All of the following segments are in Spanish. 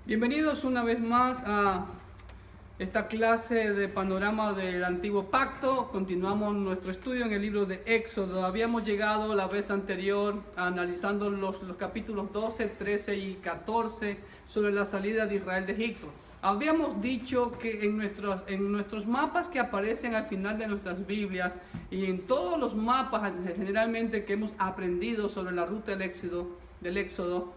Bienvenidos una vez más a esta clase de panorama del Antiguo Pacto. Continuamos nuestro estudio en el libro de Éxodo. Habíamos llegado la vez anterior analizando los capítulos 12, 13 y 14 sobre la salida de Israel de Egipto. Habíamos dicho que en nuestros mapas que aparecen al final de nuestras Biblias y en todos los mapas generalmente que hemos aprendido sobre la ruta del Éxodo,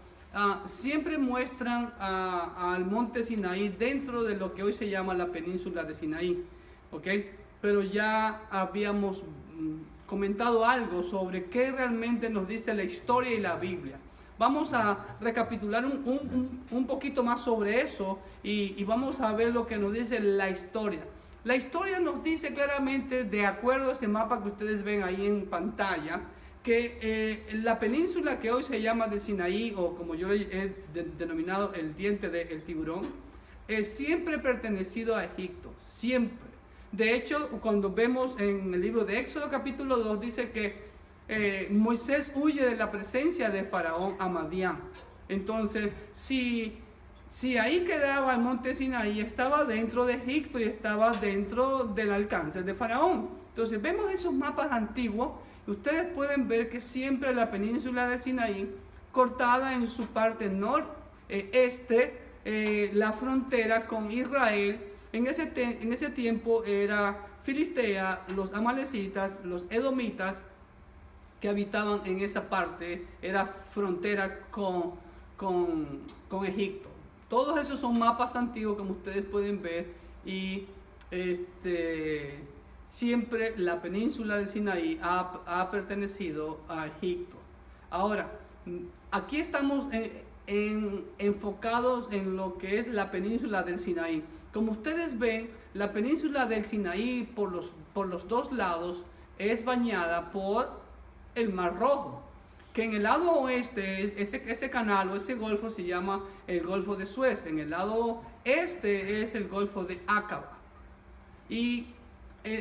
siempre muestran al monte Sinaí dentro de lo que hoy se llama la península de Sinaí, ¿ok? Pero ya habíamos comentado algo sobre qué realmente nos dice la historia y la Biblia. Vamos a recapitular un poquito más sobre eso y vamos a ver lo que nos dice la historia. La historia nos dice claramente, de acuerdo a ese mapa que ustedes ven ahí en pantalla, que la península que hoy se llama de Sinaí, o como yo he denominado el diente del tiburón, siempre pertenecido a Egipto, siempre. De hecho, cuando vemos en el libro de Éxodo capítulo 2, dice que Moisés huye de la presencia de Faraón a Madián. Entonces, si ahí quedaba el monte Sinaí, estaba dentro de Egipto y estaba dentro del alcance de Faraón. Entonces, vemos esos mapas antiguos. Ustedes pueden ver que siempre la península de Sinaí, cortada en su parte noreste, la frontera con Israel, en ese tiempo era Filistea, los amalecitas, los edomitas, que habitaban en esa parte, era frontera con Egipto. Todos esos son mapas antiguos, como ustedes pueden ver, y siempre la península del Sinaí ha pertenecido a Egipto. Ahora, aquí estamos enfocados en lo que es la península del Sinaí. Como ustedes ven, la península del Sinaí por los dos lados es bañada por el Mar Rojo, que en el lado oeste ese canal o ese golfo se llama el Golfo de Suez. En el lado este es el Golfo de Acaba. Y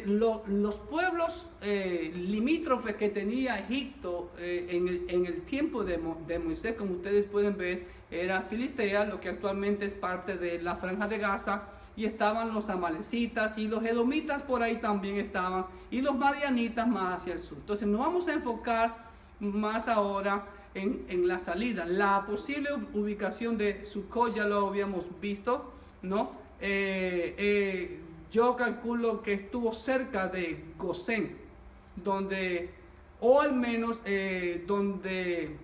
los pueblos limítrofes que tenía Egipto en el tiempo de Moisés, como ustedes pueden ver, era Filistea, lo que actualmente es parte de la Franja de Gaza, y estaban los amalecitas y los edomitas por ahí también estaban, y los madianitas más hacia el sur. Entonces nos vamos a enfocar más ahora en la salida. La posible ubicación de Sucot ya lo habíamos visto, ¿no? Yo calculo que estuvo cerca de Gosén, donde, o al menos donde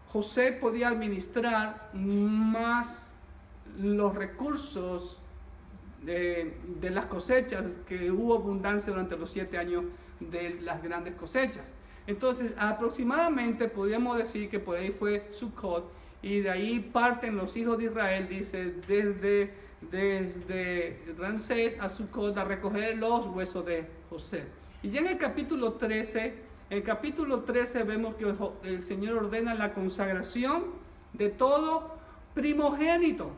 José podía administrar más los recursos de las cosechas, que hubo abundancia durante los 7 años de las grandes cosechas. Entonces, aproximadamente podríamos decir que por ahí fue Sucot, y de ahí parten los hijos de Israel, dice, desde Ramsés a Sucot a recoger los huesos de José. Y ya en el capítulo 13, vemos que el Señor ordena la consagración de todo primogénito.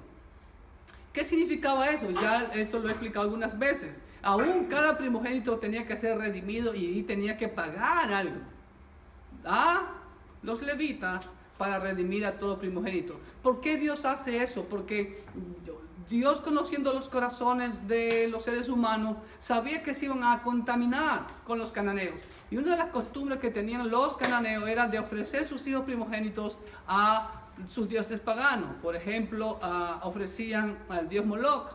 ¿Qué significaba eso? Ya eso lo he explicado algunas veces. Aún cada primogénito tenía que ser redimido y tenía que pagar algo a los levitas para redimir a todo primogénito. ¿Por qué Dios hace eso? Porque Dios, conociendo los corazones de los seres humanos, sabía que se iban a contaminar con los cananeos. Y una de las costumbres que tenían los cananeos era de ofrecer sus hijos primogénitos a sus dioses paganos. Por ejemplo, ofrecían al dios Moloch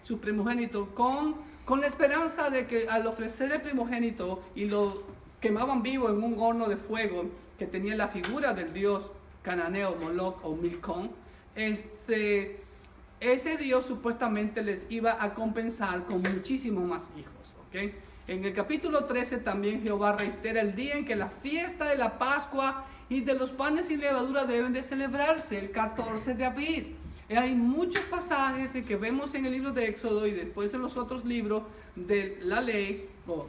sus primogénitos con la esperanza de que al ofrecer el primogénito y lo quemaban vivo en un horno de fuego que tenía la figura del dios cananeo Moloch o Milcón, ese Dios supuestamente les iba a compensar con muchísimos más hijos, ¿ok? En el capítulo 13 también Jehová reitera el día en que la fiesta de la Pascua y de los panes sin levadura deben de celebrarse, el 14 de Abib. Hay muchos pasajes que vemos en el libro de Éxodo y después en los otros libros de la ley o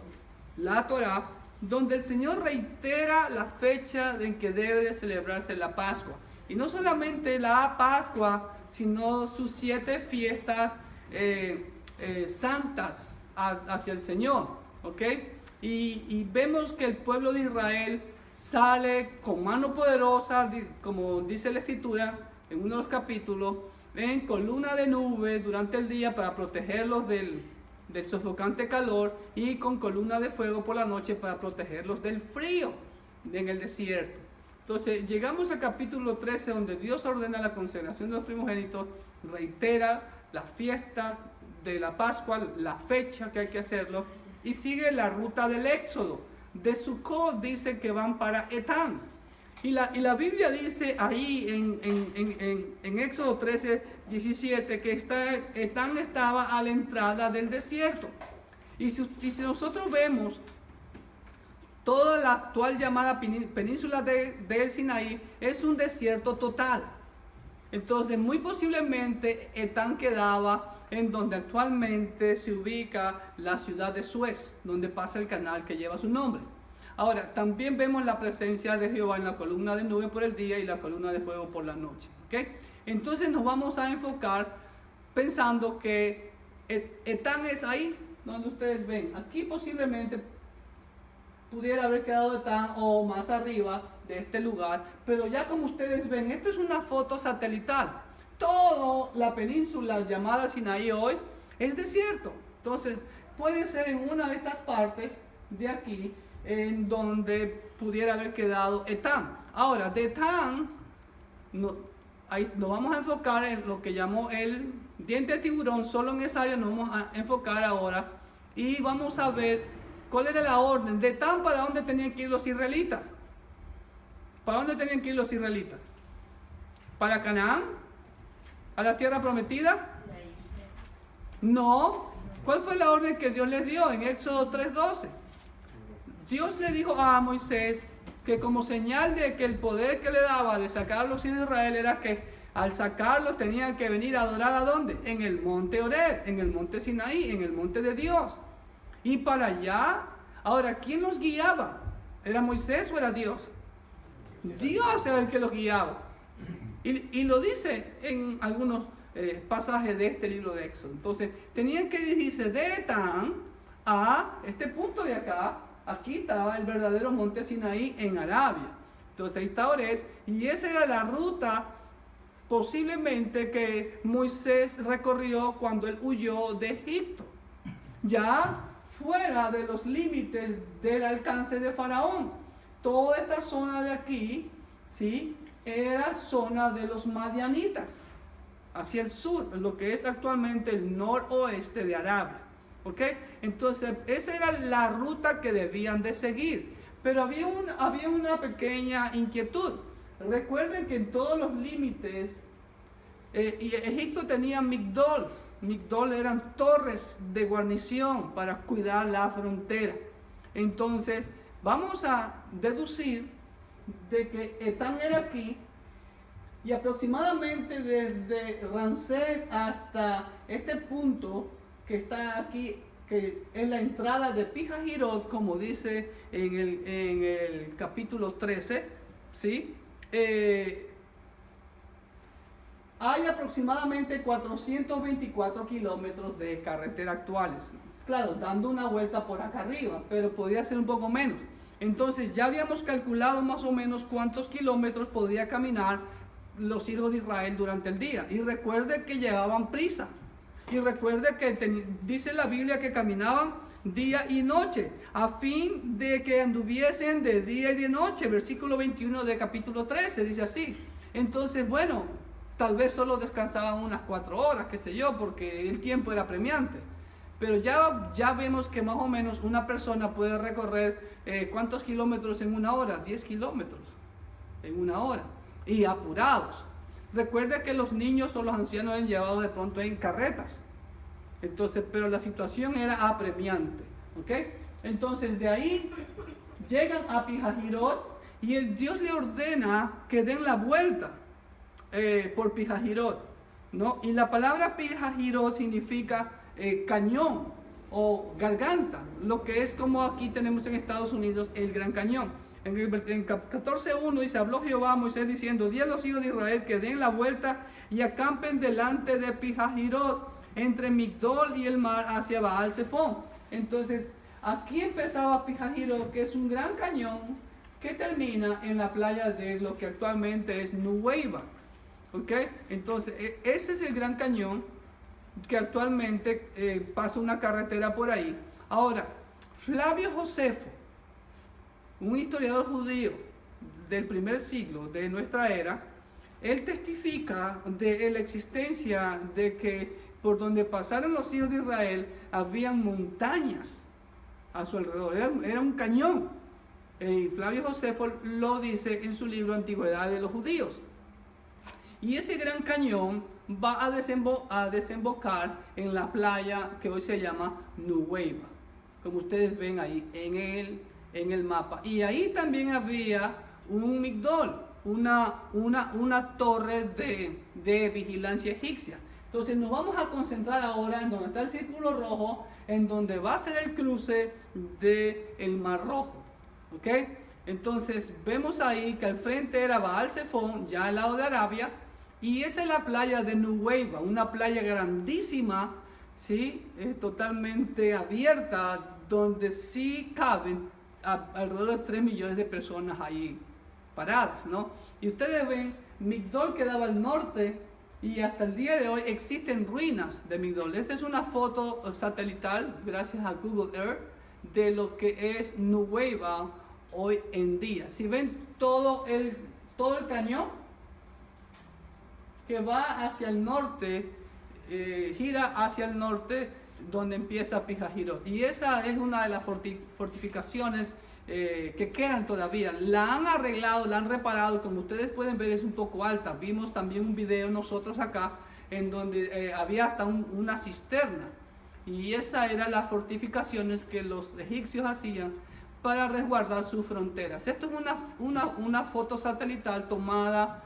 la Torá, donde el Señor reitera la fecha en que debe de celebrarse la Pascua. Y no solamente la Pascua, sino sus 7 fiestas santas hacia el Señor, ¿ok? Y vemos que el pueblo de Israel sale con mano poderosa, como dice la Escritura, en uno de los capítulos, en columna de nube durante el día para protegerlos del sofocante calor y con columna de fuego por la noche para protegerlos del frío en el desierto. Entonces llegamos al capítulo 13 donde Dios ordena la consagración de los primogénitos, reitera la fiesta de la Pascua, la fecha que hay que hacerlo, y sigue la ruta del Éxodo. De Sucot dice que van para Etán. Y la Biblia dice ahí en Éxodo 13, 17 que Etán estaba a la entrada del desierto. Y si nosotros vemos toda la actual llamada península del Sinaí, es un desierto total. Entonces muy posiblemente Etán quedaba en donde actualmente se ubica la ciudad de Suez, donde pasa el canal que lleva su nombre. Ahora, también vemos la presencia de Jehová en la columna de nube por el día y la columna de fuego por la noche. ¿Okay? Entonces nos vamos a enfocar pensando que Etán es ahí donde ustedes ven. Aquí posiblemente pudiera haber quedado Etán o más arriba de este lugar, pero ya como ustedes ven, esto es una foto satelital. Toda la península llamada Sinaí hoy es desierto. Entonces puede ser en una de estas partes de aquí en donde pudiera haber quedado Etán. Ahora, de Etán ahí nos vamos a enfocar en lo que llamó el diente de tiburón. Solo en esa área nos vamos a enfocar ahora y vamos a ver cuál era la orden. De Etán, ¿para dónde tenían que ir los israelitas? ¿Para dónde tenían que ir los israelitas? ¿Para Canaán? ¿A la tierra prometida? No. ¿Cuál fue la orden que Dios les dio en Éxodo 3:12? Dios le dijo a Moisés que como señal de que el poder que le daba de sacar a los hijos de Israel era que al sacarlos tenían que venir a adorar, ¿a dónde? En el monte Horeb, en el monte Sinaí, en el monte de Dios. Y para allá, ahora, ¿quién los guiaba? ¿Era Moisés o era Dios? Dios era el que los guiaba. Y lo dice en algunos pasajes de este libro de Éxodo. Entonces, tenían que dirigirse de Etán a este punto de acá. Aquí estaba el verdadero monte Sinaí en Arabia. Entonces ahí está Horeb, y esa era la ruta posiblemente que Moisés recorrió cuando él huyó de Egipto. Ya fuera de los límites del alcance de Faraón. Toda esta zona de aquí, ¿sí?, era zona de los madianitas, hacia el sur, lo que es actualmente el noroeste de Arabia. ¿Ok? Entonces, esa era la ruta que debían de seguir. Pero había una pequeña inquietud. Recuerden que en todos los límites, y Egipto tenía migdols. Migdol eran torres de guarnición para cuidar la frontera. Entonces, vamos a deducir de que Etán era aquí, y aproximadamente desde Ramsés hasta este punto que está aquí, que es la entrada de Pijajirot, como dice en el capítulo 13, ¿sí? Hay aproximadamente 424 kilómetros de carretera actuales. Claro, dando una vuelta por acá arriba, pero podría ser un poco menos. Entonces ya habíamos calculado más o menos cuántos kilómetros podría caminar los hijos de Israel durante el día. Y recuerde que llevaban prisa. Y recuerde que dice la Biblia que caminaban día y noche, a fin de que anduviesen de día y de noche. Versículo 21 de capítulo 13 dice así. Entonces, bueno, tal vez solo descansaban unas 4 horas, qué sé yo, porque el tiempo era premiante. Pero ya vemos que más o menos una persona puede recorrer ¿cuántos kilómetros en una hora? 10 kilómetros en una hora, y apurados. Recuerde que los niños o los ancianos eran llevados de pronto en carretas. Entonces, pero la situación era apremiante. ¿Ok? Entonces de ahí llegan a Pijajirot, y el Dios le ordena que den la vuelta por Pijajirot, ¿no? Y la palabra Pijajirot significa cañón o garganta, lo que es como aquí tenemos en Estados Unidos el Gran Cañón. En 14:1 dice: habló Jehová a Moisés diciendo: di a los hijos de Israel que den la vuelta y acampen delante de Pijajirot, entre Migdol y el mar, hacia Baal Zephón. Entonces aquí empezaba Pijajirot, que es un gran cañón que termina en la playa de lo que actualmente es Nuweiba. ¿Ok? Entonces, ese es el Gran Cañón que actualmente pasa una carretera por ahí. Ahora, Flavio Josefo, un historiador judío del primer siglo de nuestra era, él testifica de la existencia de que por donde pasaron los hijos de Israel habían montañas a su alrededor, era un cañón. Flavio Josefo lo dice en su libro Antigüedad de los Judíos. Y ese gran cañón va a desembocar en la playa que hoy se llama Nuweiba, como ustedes ven ahí en el mapa. Y ahí también había un migdol, una torre de vigilancia egipcia. Entonces nos vamos a concentrar ahora en donde está el círculo rojo, en donde va a ser el cruce del Mar Rojo. ¿Ok? Entonces vemos ahí que al frente era Baal Zephon, ya al lado de Arabia, y esa es la playa de Nuweiba, una playa grandísima, ¿sí? Totalmente abierta, donde sí caben alrededor de 3 millones de personas ahí paradas, ¿no? Y ustedes ven, Migdol quedaba al norte y hasta el día de hoy existen ruinas de Migdol. Esta es una foto satelital, gracias a Google Earth, de lo que es Nuweiba hoy en día. Si ven todo el cañón que va hacia el norte, gira hacia el norte donde empieza Pijajirot. Y esa es una de las fortificaciones que quedan todavía. La han arreglado, la han reparado, como ustedes pueden ver es un poco alta. Vimos también un video nosotros acá en donde había hasta una cisterna. Y esa era las fortificaciones que los egipcios hacían para resguardar sus fronteras. Esto es una foto satelital tomada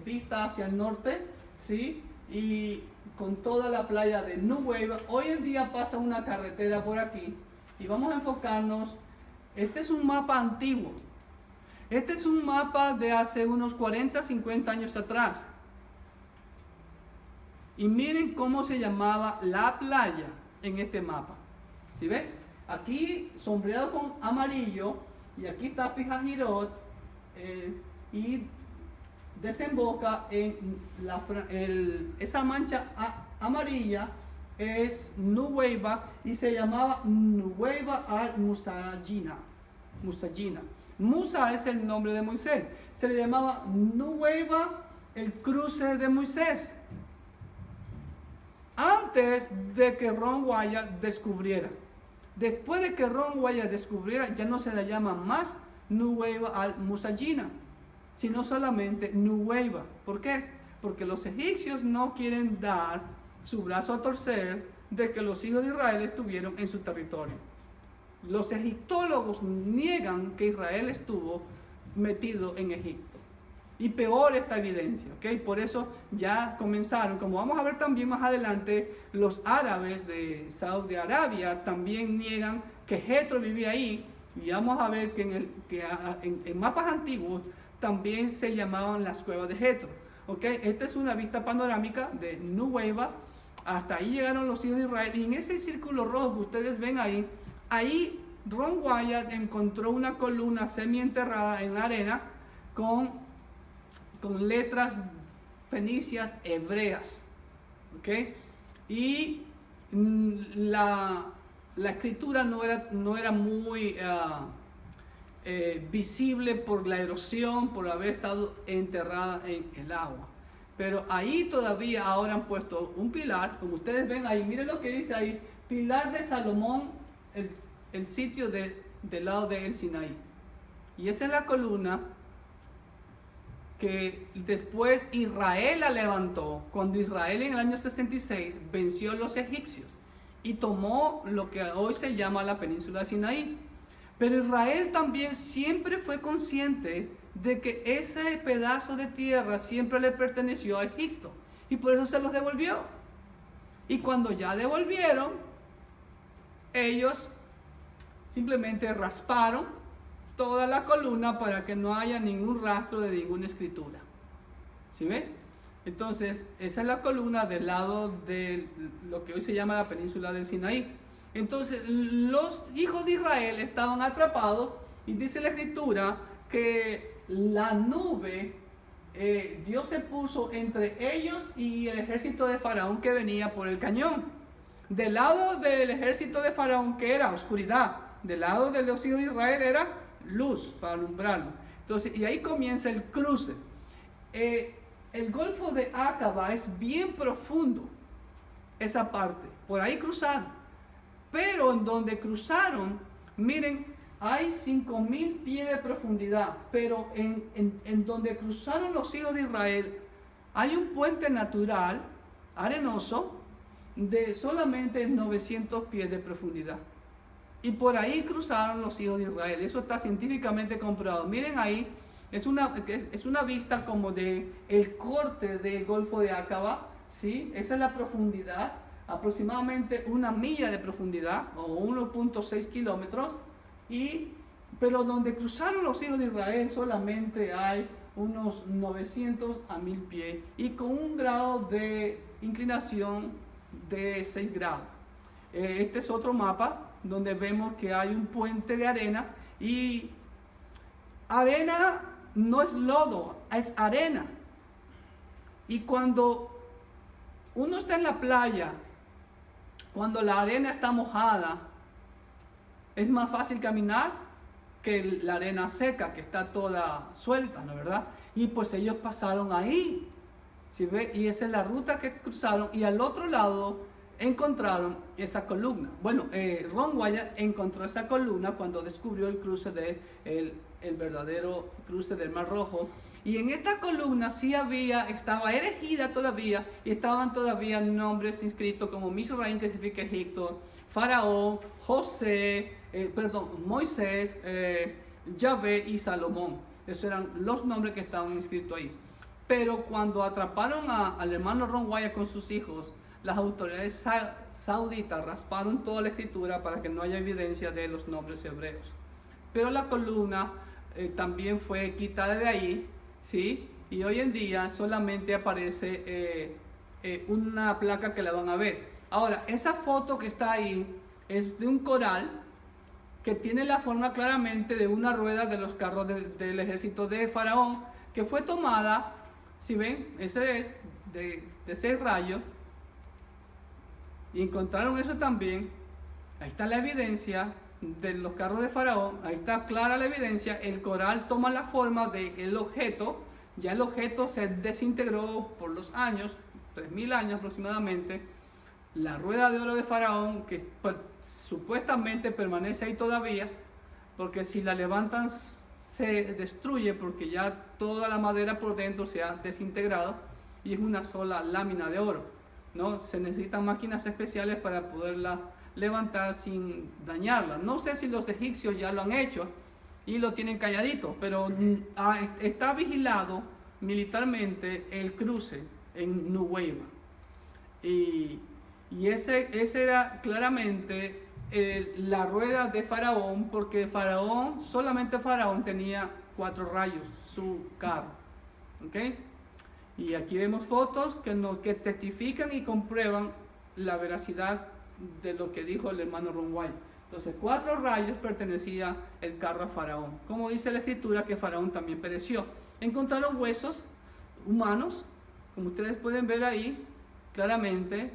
vista hacia el norte, ¿sí? Y con toda la playa de Nuweiba. Hoy en día pasa una carretera por aquí y vamos a enfocarnos. Este es un mapa antiguo. Este es un mapa de hace unos 40, 50 años atrás. Y miren cómo se llamaba la playa en este mapa. ¿Sí ven? Aquí sombreado con amarillo, y aquí está Pijajirot, y desemboca en esa mancha amarilla, es Nuweiba, y se llamaba Nuweiba al-Musajina. Musa es el nombre de Moisés. Se le llamaba Nuweiba, el cruce de Moisés, antes de que Ron Wyatt descubriera. Después de que Ron Wyatt descubriera, ya no se le llama más Nuweiba al-Musajina, sino solamente Nuweiba. ¿Por qué? Porque los egipcios no quieren dar su brazo a torcer de que los hijos de Israel estuvieron en su territorio. Los egiptólogos niegan que Israel estuvo metido en Egipto. Y peor esta evidencia, ¿ok? Por eso ya comenzaron, como vamos a ver también más adelante, los árabes de Saudi Arabia también niegan que Jetro vivía ahí. Y vamos a ver que en mapas antiguos también se llamaban las cuevas de Jetro. ¿Ok? Esta es una vista panorámica de Nuweiba. Hasta ahí llegaron los hijos de Israel. Y en ese círculo rojo que ustedes ven ahí Ron Wyatt encontró una columna semienterrada en la arena con letras fenicias hebreas. ¿Ok? Y la escritura no era muy visible por la erosión, por haber estado enterrada en el agua. Pero ahí todavía ahora han puesto un pilar, como ustedes ven ahí, miren lo que dice ahí, pilar de Salomón, el sitio del lado del Sinaí. Y esa es la columna que después Israel la levantó, cuando Israel en el año 66 venció a los egipcios y tomó lo que hoy se llama la península de Sinaí. Pero Israel también siempre fue consciente de que ese pedazo de tierra siempre le perteneció a Egipto, y por eso se los devolvió. Y cuando ya devolvieron, ellos simplemente rasparon toda la columna para que no haya ningún rastro de ninguna escritura. ¿Sí ven? Entonces, esa es la columna del lado de lo que hoy se llama la península del Sinaí. Entonces, los hijos de Israel estaban atrapados, y dice la escritura que la nube Dios se puso entre ellos y el ejército de Faraón que venía por el cañón. Del lado del ejército de Faraón, que era oscuridad, del lado de los hijos de Israel era luz para alumbrarlo. Entonces, y ahí comienza el cruce. El Golfo de Acaba es bien profundo, esa parte. Por ahí cruzaron. Pero en donde cruzaron, miren, hay 5,000 pies de profundidad. Pero en donde cruzaron los hijos de Israel, hay un puente natural, arenoso, de solamente 900 pies de profundidad. Y por ahí cruzaron los hijos de Israel. Eso está científicamente comprobado. Miren ahí, es una vista como de el corte del Golfo de Acaba, ¿sí? Esa es la profundidad, aproximadamente 1 milla de profundidad, o 1.6 kilómetros. Pero donde cruzaron los hijos de Israel solamente hay unos 900 a 1000 pies, y con un grado de inclinación de 6 grados. Este es otro mapa donde vemos que hay un puente de arena, y arena no es lodo, es arena. Y cuando uno está en la playa, cuando la arena está mojada, es más fácil caminar que la arena seca, que está toda suelta, ¿no es verdad? Y pues ellos pasaron ahí, ¿sí ve? Y esa es la ruta que cruzaron, y al otro lado encontraron esa columna. Bueno, Ron Wyatt encontró esa columna cuando descubrió el cruce el verdadero cruce del Mar Rojo. Y en esta columna sí estaba erigida todavía, y estaban todavía nombres inscritos como Mizraim, que significa Egipto, Faraón, Moisés, Yahvé y Salomón. Esos eran los nombres que estaban inscritos ahí. Pero cuando atraparon al hermano Ron Wyatt con sus hijos, las autoridades sauditas rasparon toda la escritura para que no haya evidencia de los nombres hebreos. Pero la columna también fue quitada de ahí, ¿sí? Y hoy en día solamente aparece una placa que la van a ver. Ahora, esa foto que está ahí es de un coral que tiene la forma claramente de una rueda de los carros del ejército de Faraón, que fue tomada, si ven, ese es de 6 rayos, y encontraron eso también. Ahí está la evidencia de los carros de Faraón, ahí está clara la evidencia. El coral toma la forma del objeto, ya el objeto se desintegró por los años, 3000 años aproximadamente. La rueda de oro de Faraón, que supuestamente permanece ahí todavía, porque si la levantan se destruye, porque ya toda la madera por dentro se ha desintegrado, y es una sola lámina de oro, ¿no? Se necesitan máquinas especiales para poderla levantar sin dañarla. No sé si los egipcios ya lo han hecho y lo tienen calladito, pero está vigilado militarmente el cruce en Nuweiba. Y ese era claramente la rueda de Faraón, porque solamente Faraón tenía 4 rayos, su carro. ¿Okay? Y aquí vemos fotos que testifican y comprueban la veracidad de lo que dijo el hermano Ron Wyatt. Entonces, 4 rayos pertenecía el carro a Faraón. Como dice la escritura, que Faraón también pereció. Encontraron huesos humanos, como ustedes pueden ver ahí claramente,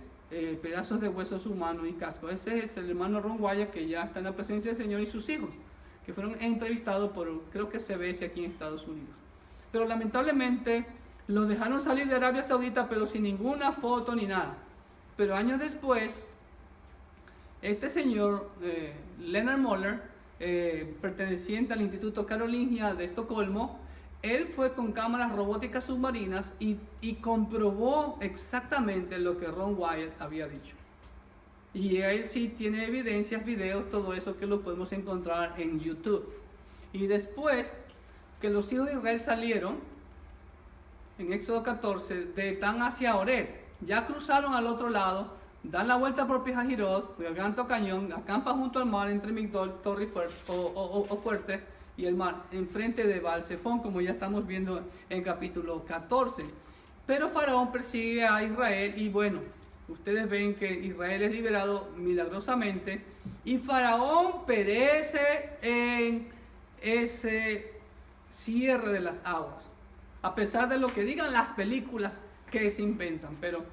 pedazos de huesos humanos y cascos. Ese es el hermano Ron Wyatt, que ya está en la presencia del Señor, y sus hijos, que fueron entrevistados por, creo que CBS aquí en Estados Unidos. Pero lamentablemente los dejaron salir de Arabia Saudita, pero sin ninguna foto ni nada. Pero años después, este señor Leonard Moller, perteneciente al Instituto Karolingia de Estocolmo, él fue con cámaras robóticas submarinas y comprobó exactamente lo que Ron Wyatt había dicho. Y él sí tiene evidencias, videos, todo eso, que lo podemos encontrar en YouTube. Y después que los hijos de Israel salieron, en Éxodo 14, de Etán hacia Oreb, ya cruzaron al otro lado, dan la vuelta por Pijajirot, por el Gran Cañón, acampan junto al mar entre Migdol, Torre Fuerte y el mar, enfrente de Baal-Zephón, como ya estamos viendo en capítulo 14. Pero Faraón persigue a Israel, y bueno, ustedes ven que Israel es liberado milagrosamente, y Faraón perece en ese cierre de las aguas. a pesar de lo que digan las películas que se inventan. Pero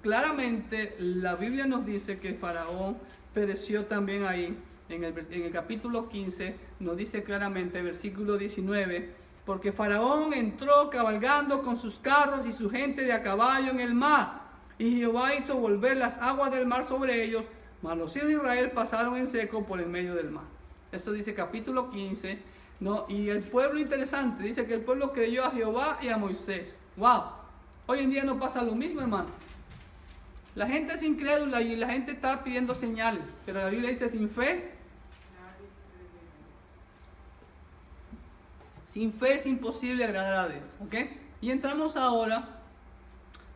claramente la Biblia nos dice que Faraón pereció también ahí. En el capítulo 15 nos dice claramente, versículo 19, porque Faraón entró cabalgando con sus carros y su gente de a caballo en el mar, y Jehová hizo volver las aguas del mar sobre ellos, mas los hijos de Israel pasaron en seco por el medio del mar. Esto dice capítulo 15, ¿no? Y el pueblo, interesante, dice que el pueblo creyó a Jehová y a Moisés. ¡Wow! Hoy en día no pasa lo mismo, hermano. La gente es incrédula y la gente está pidiendo señales, pero la Biblia dice sin fe es imposible agradar a Dios, ¿ok? Y entramos ahora,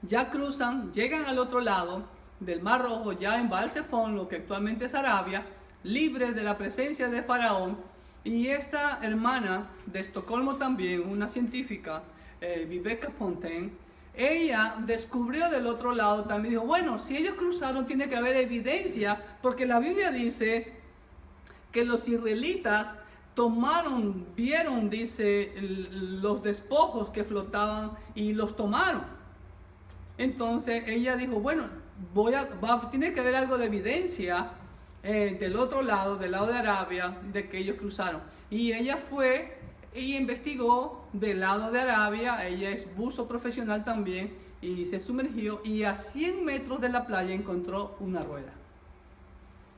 ya cruzan, llegan al otro lado del Mar Rojo, ya en Baal-Zephón, lo que actualmente es Arabia, libres de la presencia de Faraón. Y esta hermana de Estocolmo también, una científica, Vibeke Ponten, ella descubrió del otro lado también, dijo, bueno, si ellos cruzaron tiene que haber evidencia, porque la Biblia dice que los israelitas vieron, dice, los despojos que flotaban y los tomaron. Entonces ella dijo, bueno, tiene que haber algo de evidencia del otro lado, del lado de Arabia, de que ellos cruzaron. Y ella fue y investigó del lado de Arabia, ella es buzo profesional también, y se sumergió y a 100 metros de la playa encontró una rueda.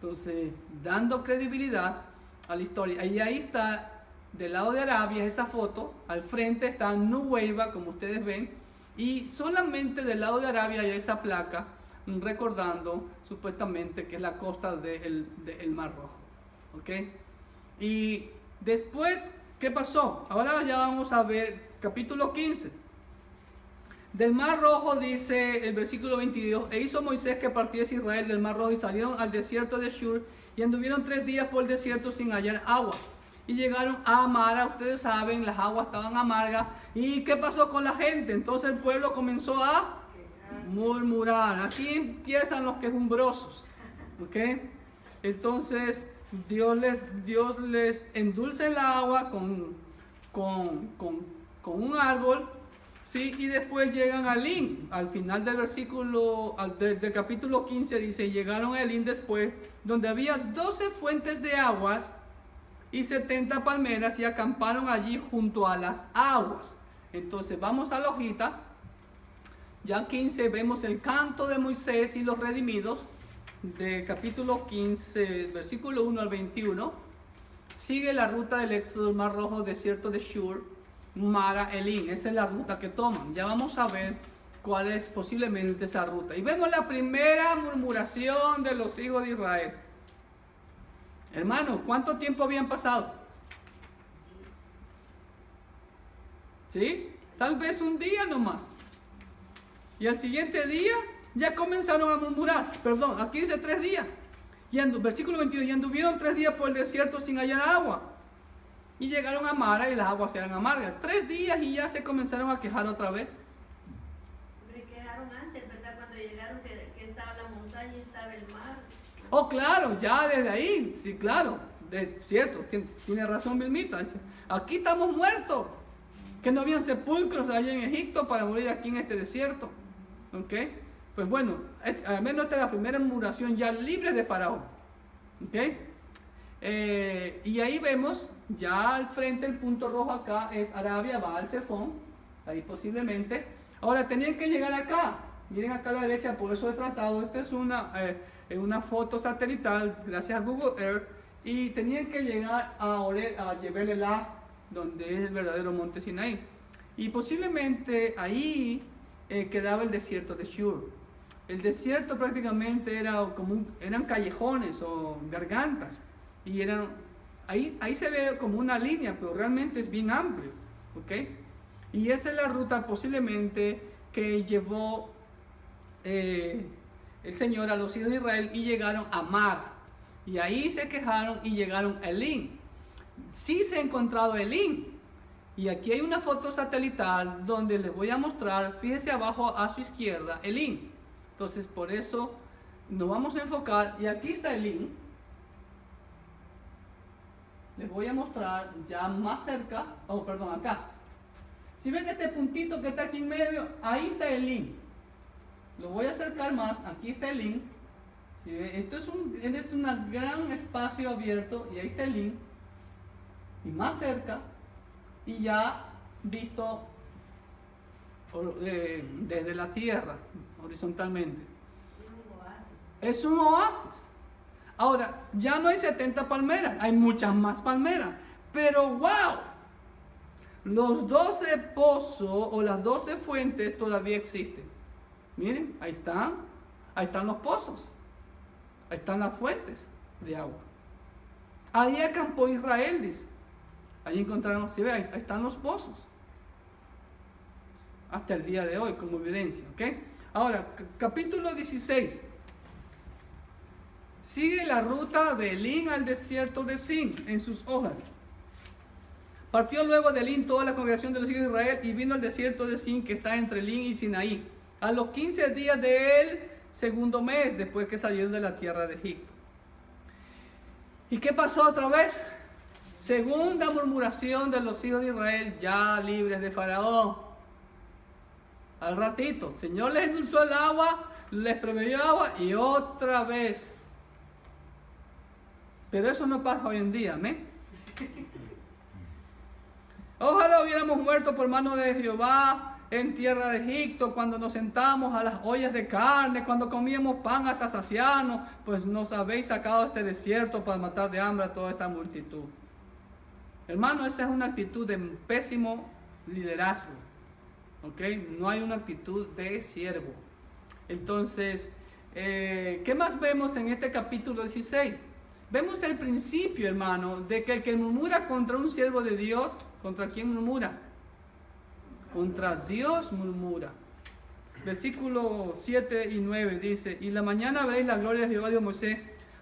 Entonces, dando credibilidad a la historia. Y ahí está, del lado de Arabia, esa foto, al frente está Nuweiba, como ustedes ven, y solamente del lado de Arabia hay esa placa, recordando supuestamente que es la costa del Mar Rojo. ¿Ok? Y después, ¿qué pasó? Ahora ya vamos a ver capítulo 15. Del Mar Rojo dice el versículo 22, e hizo Moisés que partiese Israel del Mar Rojo y salieron al desierto de Shur y anduvieron 3 días por el desierto sin hallar agua. Y llegaron a Mara, ustedes saben, las aguas estaban amargas. ¿Y qué pasó con la gente? Entonces el pueblo comenzó a murmurar. Aquí empiezan los quejumbrosos. ¿Ok? Entonces Dios les endulce el agua con un árbol. Sí, y después llegan a Elín. Al final del versículo, del capítulo 15 dice, llegaron a Elín después, donde había 12 fuentes de aguas y 70 palmeras, y acamparon allí junto a las aguas. Entonces vamos a la hojita. Ya 15 vemos el canto de Moisés y los redimidos, de capítulo 15, versículo 1 al 21. Sigue la ruta del éxodo del Mar Rojo, desierto de Shur, Mara, Elín. Esa es la ruta que toman. Ya vamos a ver cuál es posiblemente esa ruta. Y vemos la primera murmuración de los hijos de Israel. Hermano, ¿cuánto tiempo habían pasado? ¿Sí? Tal vez un día nomás. Y al siguiente día ya comenzaron a murmurar. Perdón, aquí dice 3 días. Versículo 22, y anduvieron 3 días por el desierto sin hallar agua. Y llegaron a Mara y las aguas eran amargas. 3 días y ya se comenzaron a quejar otra vez. Se quejaron antes, ¿verdad? Cuando llegaron que estaba la montaña y estaba el mar. Oh, claro, ya desde ahí, sí, claro, cierto, tiene razón Vilmita. Dice, aquí estamos muertos, que no habían sepulcros allá en Egipto para morir aquí en este desierto. ¿Ok? Pues bueno, al menos esta es la primera murmuración ya libre de Faraón. ¿Ok? Y ahí vemos, ya al frente, el punto rojo acá es Arabia, Baal-Zephón, ahí posiblemente. Ahora tenían que llegar acá, miren acá a la derecha, por eso he tratado, esta es una foto satelital, gracias a Google Earth, y tenían que llegar a Jebel Elaz, donde es el verdadero monte Sinaí. Y posiblemente ahí quedaba el desierto de Shur. El desierto prácticamente eran callejones o gargantas. Y ahí se ve como una línea, pero realmente es bien amplio. ¿Ok? Y esa es la ruta posiblemente que llevó el Señor a los hijos de Israel y llegaron a Mara. Y ahí se quejaron y llegaron a Elín. Sí se ha encontrado Elín. Y aquí hay una foto satelital donde les voy a mostrar, fíjense abajo a su izquierda, Elín. Entonces por eso nos vamos a enfocar, y aquí está Elín. Les voy a mostrar ya más cerca, acá. Si ven este puntito que está aquí en medio, ahí está el link. Lo voy a acercar más, aquí está el link. ¿Sí ven? Esto es un gran espacio abierto y ahí está el link. Y más cerca, y ya visto desde la tierra, horizontalmente. Es un oasis. Ahora, ya no hay 70 palmeras, hay muchas más palmeras. Pero wow, los 12 pozos o las 12 fuentes todavía existen. Miren, ahí están los pozos, ahí están las fuentes de agua. Ahí acampó Israel, dice. Ahí encontraron, ¿sí ve? Ahí están los pozos. Hasta el día de hoy, como evidencia, ¿ok? Ahora, capítulo 16. Sigue la ruta de Elín al desierto de Sin en sus hojas. Partió luego de Elín toda la congregación de los hijos de Israel y vino al desierto de Sin que está entre Elín y Sinaí, a los 15 días del segundo mes después que salieron de la tierra de Egipto. ¿Y qué pasó otra vez? Segunda murmuración de los hijos de Israel ya libres de Faraón. Al ratito, el Señor les endulzó el agua, les proveyó agua y otra vez. Pero eso no pasa hoy en día, ¿amén? Ojalá hubiéramos muerto por mano de Jehová en tierra de Egipto, cuando nos sentamos a las ollas de carne, cuando comíamos pan hasta saciarnos, pues nos habéis sacado de este desierto para matar de hambre a toda esta multitud. Hermano, esa es una actitud de pésimo liderazgo, ¿ok? No hay una actitud de siervo. Entonces, ¿qué más vemos en este capítulo 16? Vemos el principio, hermano, de que el que murmura contra un siervo de Dios, ¿contra quién murmura? Contra Dios murmura. Versículos 7 y 9 dice: y la mañana veréis la gloria de Jehová, Dios Moisés,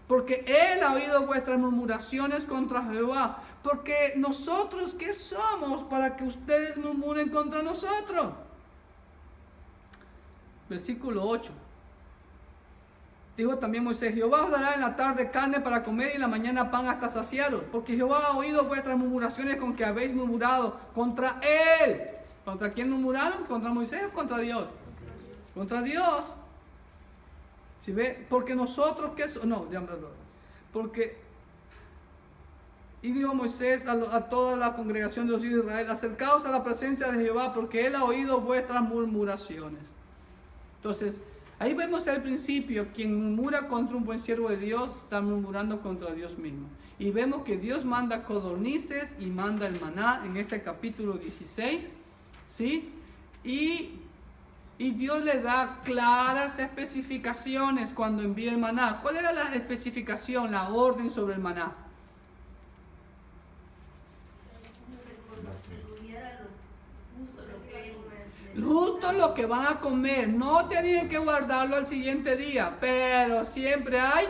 porque Él ha oído vuestras murmuraciones contra Jehová. Porque nosotros, ¿qué somos para que ustedes murmuren contra nosotros? Versículo 8. Dijo también Moisés: Jehová os dará en la tarde carne para comer y en la mañana pan hasta saciaros. Porque Jehová ha oído vuestras murmuraciones con que habéis murmurado contra Él. ¿Contra quién murmuraron? ¿Contra Moisés o contra Dios? Contra Dios. ¿Sí ve? Porque nosotros, ¿qué somos? No, ya me lo... Porque... Y dijo Moisés a toda la congregación de los hijos de Israel: acercaos a la presencia de Jehová, porque Él ha oído vuestras murmuraciones. Entonces, ahí vemos el principio: quien murmura contra un buen siervo de Dios está murmurando contra Dios mismo. Y vemos que Dios manda codornices y manda el maná en este capítulo 16, ¿sí? Y Dios le da claras especificaciones cuando envía el maná. ¿Cuál era la especificación, la orden sobre el maná? Justo lo que van a comer. No tenían que guardarlo al siguiente día, pero siempre hay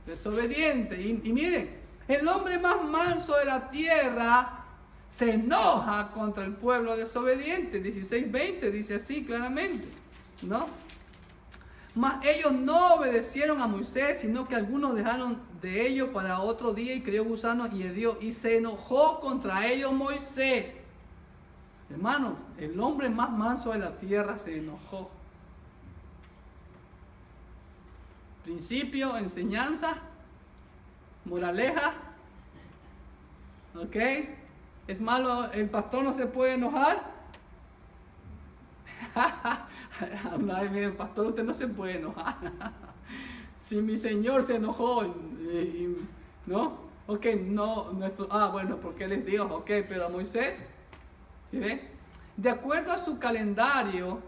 desobediente. Y miren, el hombre más manso de la tierra se enoja contra el pueblo desobediente. 16:20 dice así claramente, ¿no? Mas ellos no obedecieron a Moisés, sino que algunos dejaron de ellos para otro día y crió gusanos y hedió, y se enojó contra ellos Moisés. Hermanos, el hombre más manso de la tierra se enojó. Principio, enseñanza, moraleja, ¿ok? ¿Es malo? ¿El pastor no se puede enojar? El pastor, usted no se puede enojar. Si mi Señor se enojó, ¿no? Ok, no, bueno, porque Él es Dios, ok, pero a Moisés, ¿sí ve? De acuerdo a su calendario,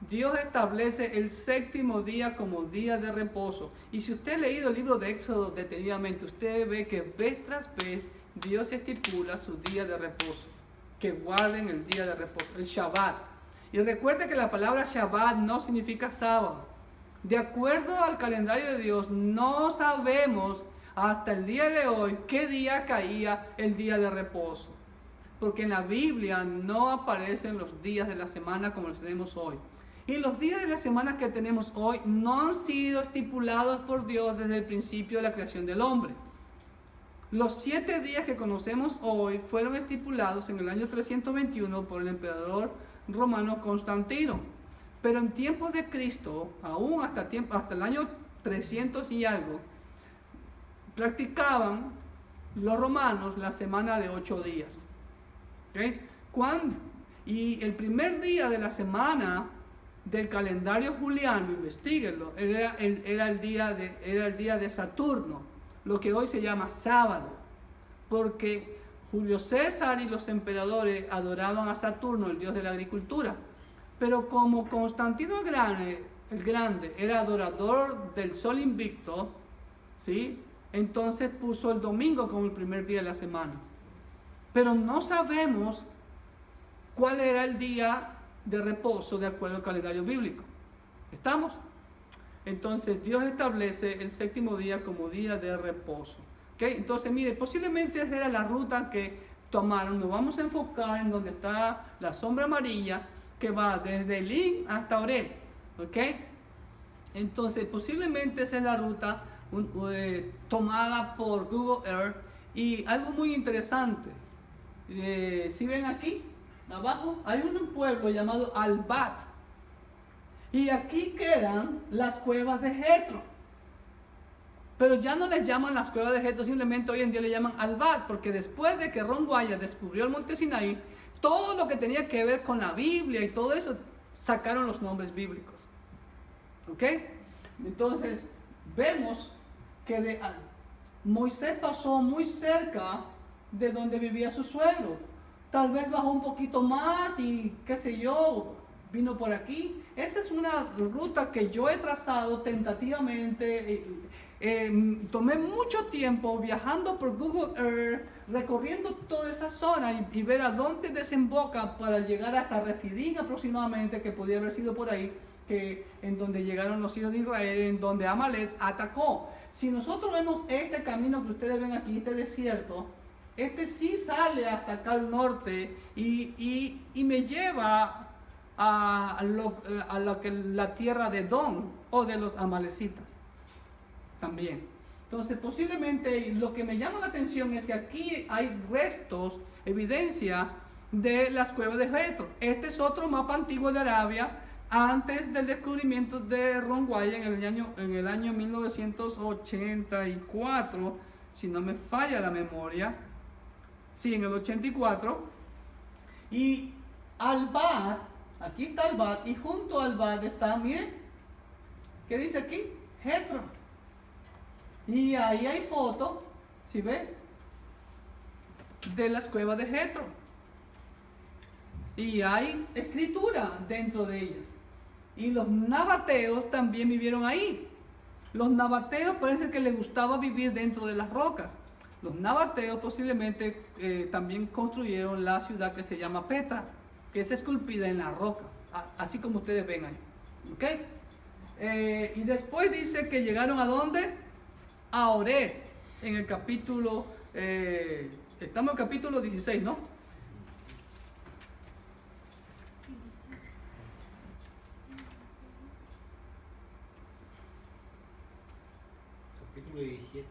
Dios establece el séptimo día como día de reposo. Y si usted ha leído el libro de Éxodo detenidamente, usted ve que vez tras vez Dios estipula su día de reposo. Que guarden el día de reposo, el Shabbat. Y recuerde que la palabra Shabbat no significa sábado. De acuerdo al calendario de Dios, no sabemos hasta el día de hoy qué día caía el día de reposo. Porque en la Biblia no aparecen los días de la semana como los tenemos hoy. Y los días de la semana que tenemos hoy no han sido estipulados por Dios desde el principio de la creación del hombre. Los 7 días que conocemos hoy fueron estipulados en el año 321 por el emperador romano Constantino. Pero en tiempos de Cristo, aún hasta el año 300 y algo, practicaban los romanos la semana de 8 días. ¿Okay? Y el primer día de la semana del calendario juliano, investiguenlo, era el día de Saturno, lo que hoy se llama sábado, porque Julio César y los emperadores adoraban a Saturno, el dios de la agricultura. Pero como Constantino el Grande era adorador del sol invicto, ¿sí? Entonces puso el domingo como el primer día de la semana. Pero no sabemos cuál era el día de reposo de acuerdo al calendario bíblico. ¿Estamos? Entonces Dios establece el 7º día como día de reposo. ¿Okay? Entonces, mire, posiblemente esa era la ruta que tomaron. Nos vamos a enfocar en donde está la sombra amarilla, que va desde Elín hasta Oreb. ¿Ok? Entonces, posiblemente esa es la ruta tomada por Google Earth. Y algo muy interesante, si ven aquí abajo, hay un pueblo llamado Al-Bad, y aquí quedan las cuevas de Jetro. Pero ya no les llaman las cuevas de Jetro, simplemente hoy en día le llaman Al-Bad, porque después de que Ron Wyatt descubrió el monte Sinaí, todo lo que tenía que ver con la Biblia y todo eso, sacaron los nombres bíblicos. ¿Ok? Entonces, vemos que Moisés pasó muy cerca de donde vivía su suegro. Tal vez bajó un poquito más y qué sé yo, vino por aquí. Esa es una ruta que yo he trazado tentativamente. Tomé mucho tiempo viajando por Google Earth, recorriendo toda esa zona y ver a dónde desemboca para llegar hasta Refidim aproximadamente, que podía haber sido por ahí, en donde llegaron los hijos de Israel, en donde Amalek atacó. Si nosotros vemos este camino que ustedes ven aquí, este desierto, este sí sale hasta acá al norte y me lleva a la tierra de Edom o de los amalecitas también. Entonces, posiblemente lo que me llama la atención es que aquí hay restos, evidencia de las cuevas de Jetro. Este es otro mapa antiguo de Arabia antes del descubrimiento de Ron Wyatt en el año 1984, si no me falla la memoria. Sí, en el 84. Y Al-Bad, aquí está Al-Bad, y junto a Al-Bad está, miren, ¿qué dice aquí? Jetro. Y ahí hay fotos, ¿sí ven? De las cuevas de Jetro. Y hay escritura dentro de ellas. Y los nabateos también vivieron ahí. Los nabateos parece que les gustaba vivir dentro de las rocas. Los nabateos posiblemente también construyeron la ciudad que se llama Petra, que es esculpida en la roca, así como ustedes ven ahí. ¿Ok? Y después dice que llegaron ¿a dónde? A Oreb, en el capítulo, estamos en el capítulo 16, ¿no? Capítulo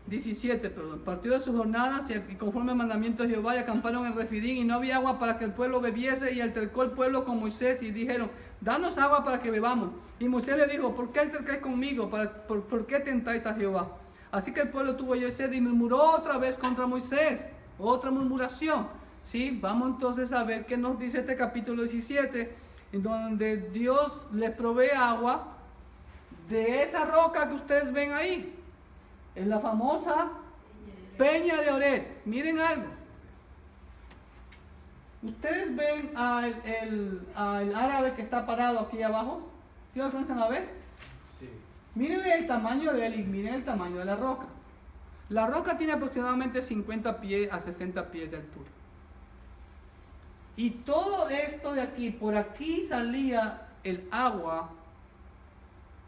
17, perdón. Partió de sus jornadas y conforme al mandamiento de Jehová y acamparon en Refidim y no había agua para que el pueblo bebiese y altercó el pueblo con Moisés y dijeron, danos agua para que bebamos. Y Moisés le dijo, ¿por qué altercáis conmigo? ¿Por qué tentáis a Jehová? Así que el pueblo tuvo sed y murmuró otra vez contra Moisés. Otra murmuración. Sí, vamos entonces a ver qué nos dice este capítulo 17, en donde Dios les provee agua de esa roca que ustedes ven ahí. Es la famosa Peña de Oreb. Miren algo. Ustedes ven al árabe que está parado aquí abajo. ¿Sí lo alcanzan a ver? Sí. Miren el tamaño de él y miren el tamaño de la roca. La roca tiene aproximadamente 50 pies a 60 pies de altura. Y todo esto de aquí, por aquí salía el agua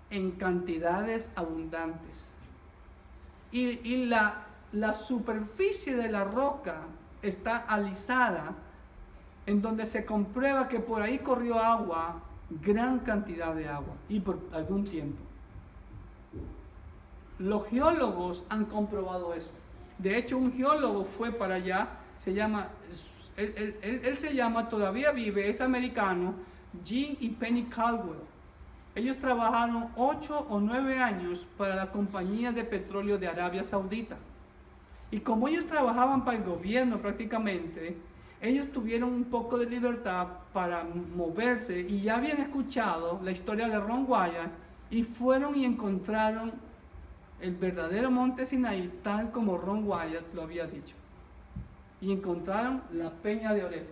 en cantidades abundantes. Y la superficie de la roca está alisada, en donde se comprueba que por ahí corrió agua, gran cantidad de agua, y por algún tiempo. Los geólogos han comprobado eso. De hecho, un geólogo fue para allá, él se llama, todavía vive, es americano, Gene y Penny Caldwell. Ellos trabajaron 8 o 9 años para la compañía de petróleo de Arabia Saudita. Y como ellos trabajaban para el gobierno prácticamente, ellos tuvieron un poco de libertad para moverse y ya habían escuchado la historia de Ron Wyatt y fueron y encontraron el verdadero monte Sinaí tal como Ron Wyatt lo había dicho. Y encontraron la peña de Oreb.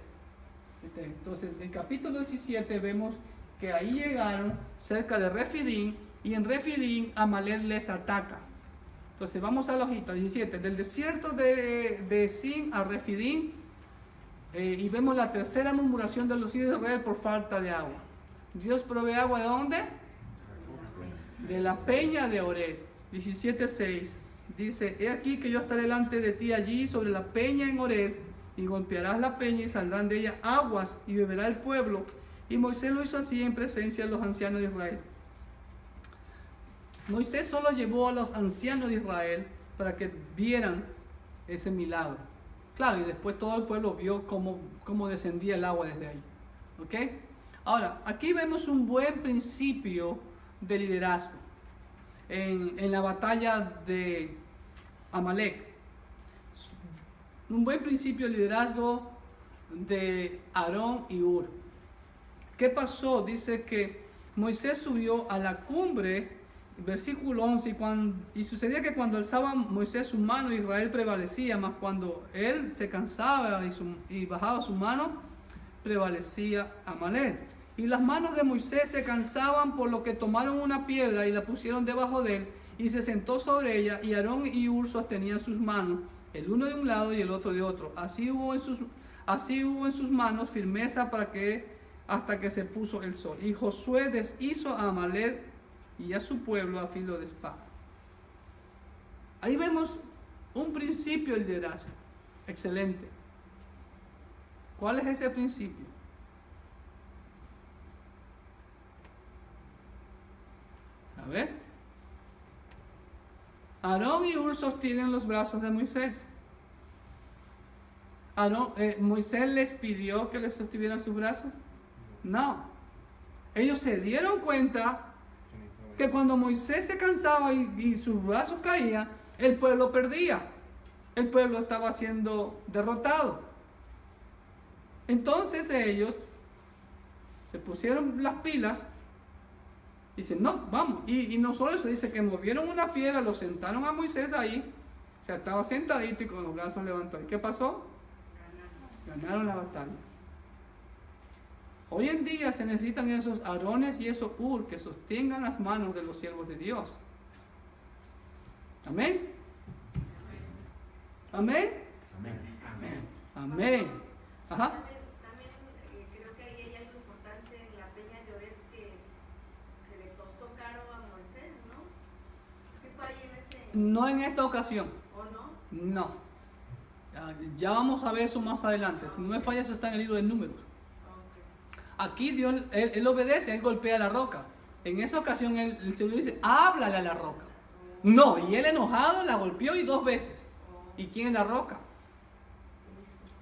Entonces, en el capítulo 17 vemos que ahí llegaron cerca de Refidim y en Refidim Amalek les ataca. Entonces vamos a la hojita 17, del desierto de Sin a Refidim, y vemos la tercera murmuración de los hijos de Israel por falta de agua. Dios provee agua ¿de dónde? De la peña de Oreb. 17:6 dice: he aquí que yo estaré delante de ti allí sobre la peña en Oreb, y golpearás la peña y saldrán de ella aguas y beberá el pueblo. Y Moisés lo hizo así en presencia de los ancianos de Israel. Moisés solo llevó a los ancianos de Israel para que vieran ese milagro. Claro, y después todo el pueblo vio cómo descendía el agua desde ahí. ¿Ok? Ahora, aquí vemos un buen principio de liderazgo en la batalla de Amalek. Un buen principio de liderazgo de Aarón y Hur. ¿Qué pasó? Dice que Moisés subió a la cumbre, versículo 11, y sucedía que cuando alzaba Moisés su mano, Israel prevalecía, mas cuando él se cansaba y bajaba su mano, prevalecía Amalek. Y las manos de Moisés se cansaban, por lo que tomaron una piedra y la pusieron debajo de él, y se sentó sobre ella, y Aarón y Hur sostenían sus manos, el uno de un lado y el otro de otro. Así hubo en sus manos firmeza hasta que se puso el sol. Y Josué deshizo a Amalek y a su pueblo a filo de espada. Ahí vemos un principio de liderazgo excelente. ¿Cuál es ese principio? A ver. Aarón y Hur sostienen los brazos de Moisés. ¿Moisés les pidió que les sostuvieran sus brazos? No. Ellos se dieron cuenta que cuando Moisés se cansaba y sus brazos caían, el pueblo perdía. El pueblo estaba siendo derrotado. Entonces ellos se pusieron las pilas. Dicen, no, vamos. Y no solo eso, dice que movieron una piedra, lo sentaron a Moisés ahí, se estaba sentadito y con los brazos levantados. ¿Y qué pasó? Ganaron la batalla. Hoy en día se necesitan esos Aarones y esos Hur que sostengan las manos de los siervos de Dios. Amén. Amén. Amén. Amén. Ajá. También creo que ahí hay algo importante en la peña de Oreb que le costó caro a Moisés, ¿no? ¿Sí fue ahí en ese? No en esta ocasión. ¿O no? No. Ya vamos a ver eso más adelante. Si no me falla, eso está en el libro de Números. Aquí Dios, él obedece, él golpea la roca. En esa ocasión el Señor dice, háblale a la roca. No, y él enojado la golpeó y 2 veces. ¿Y quién es la roca?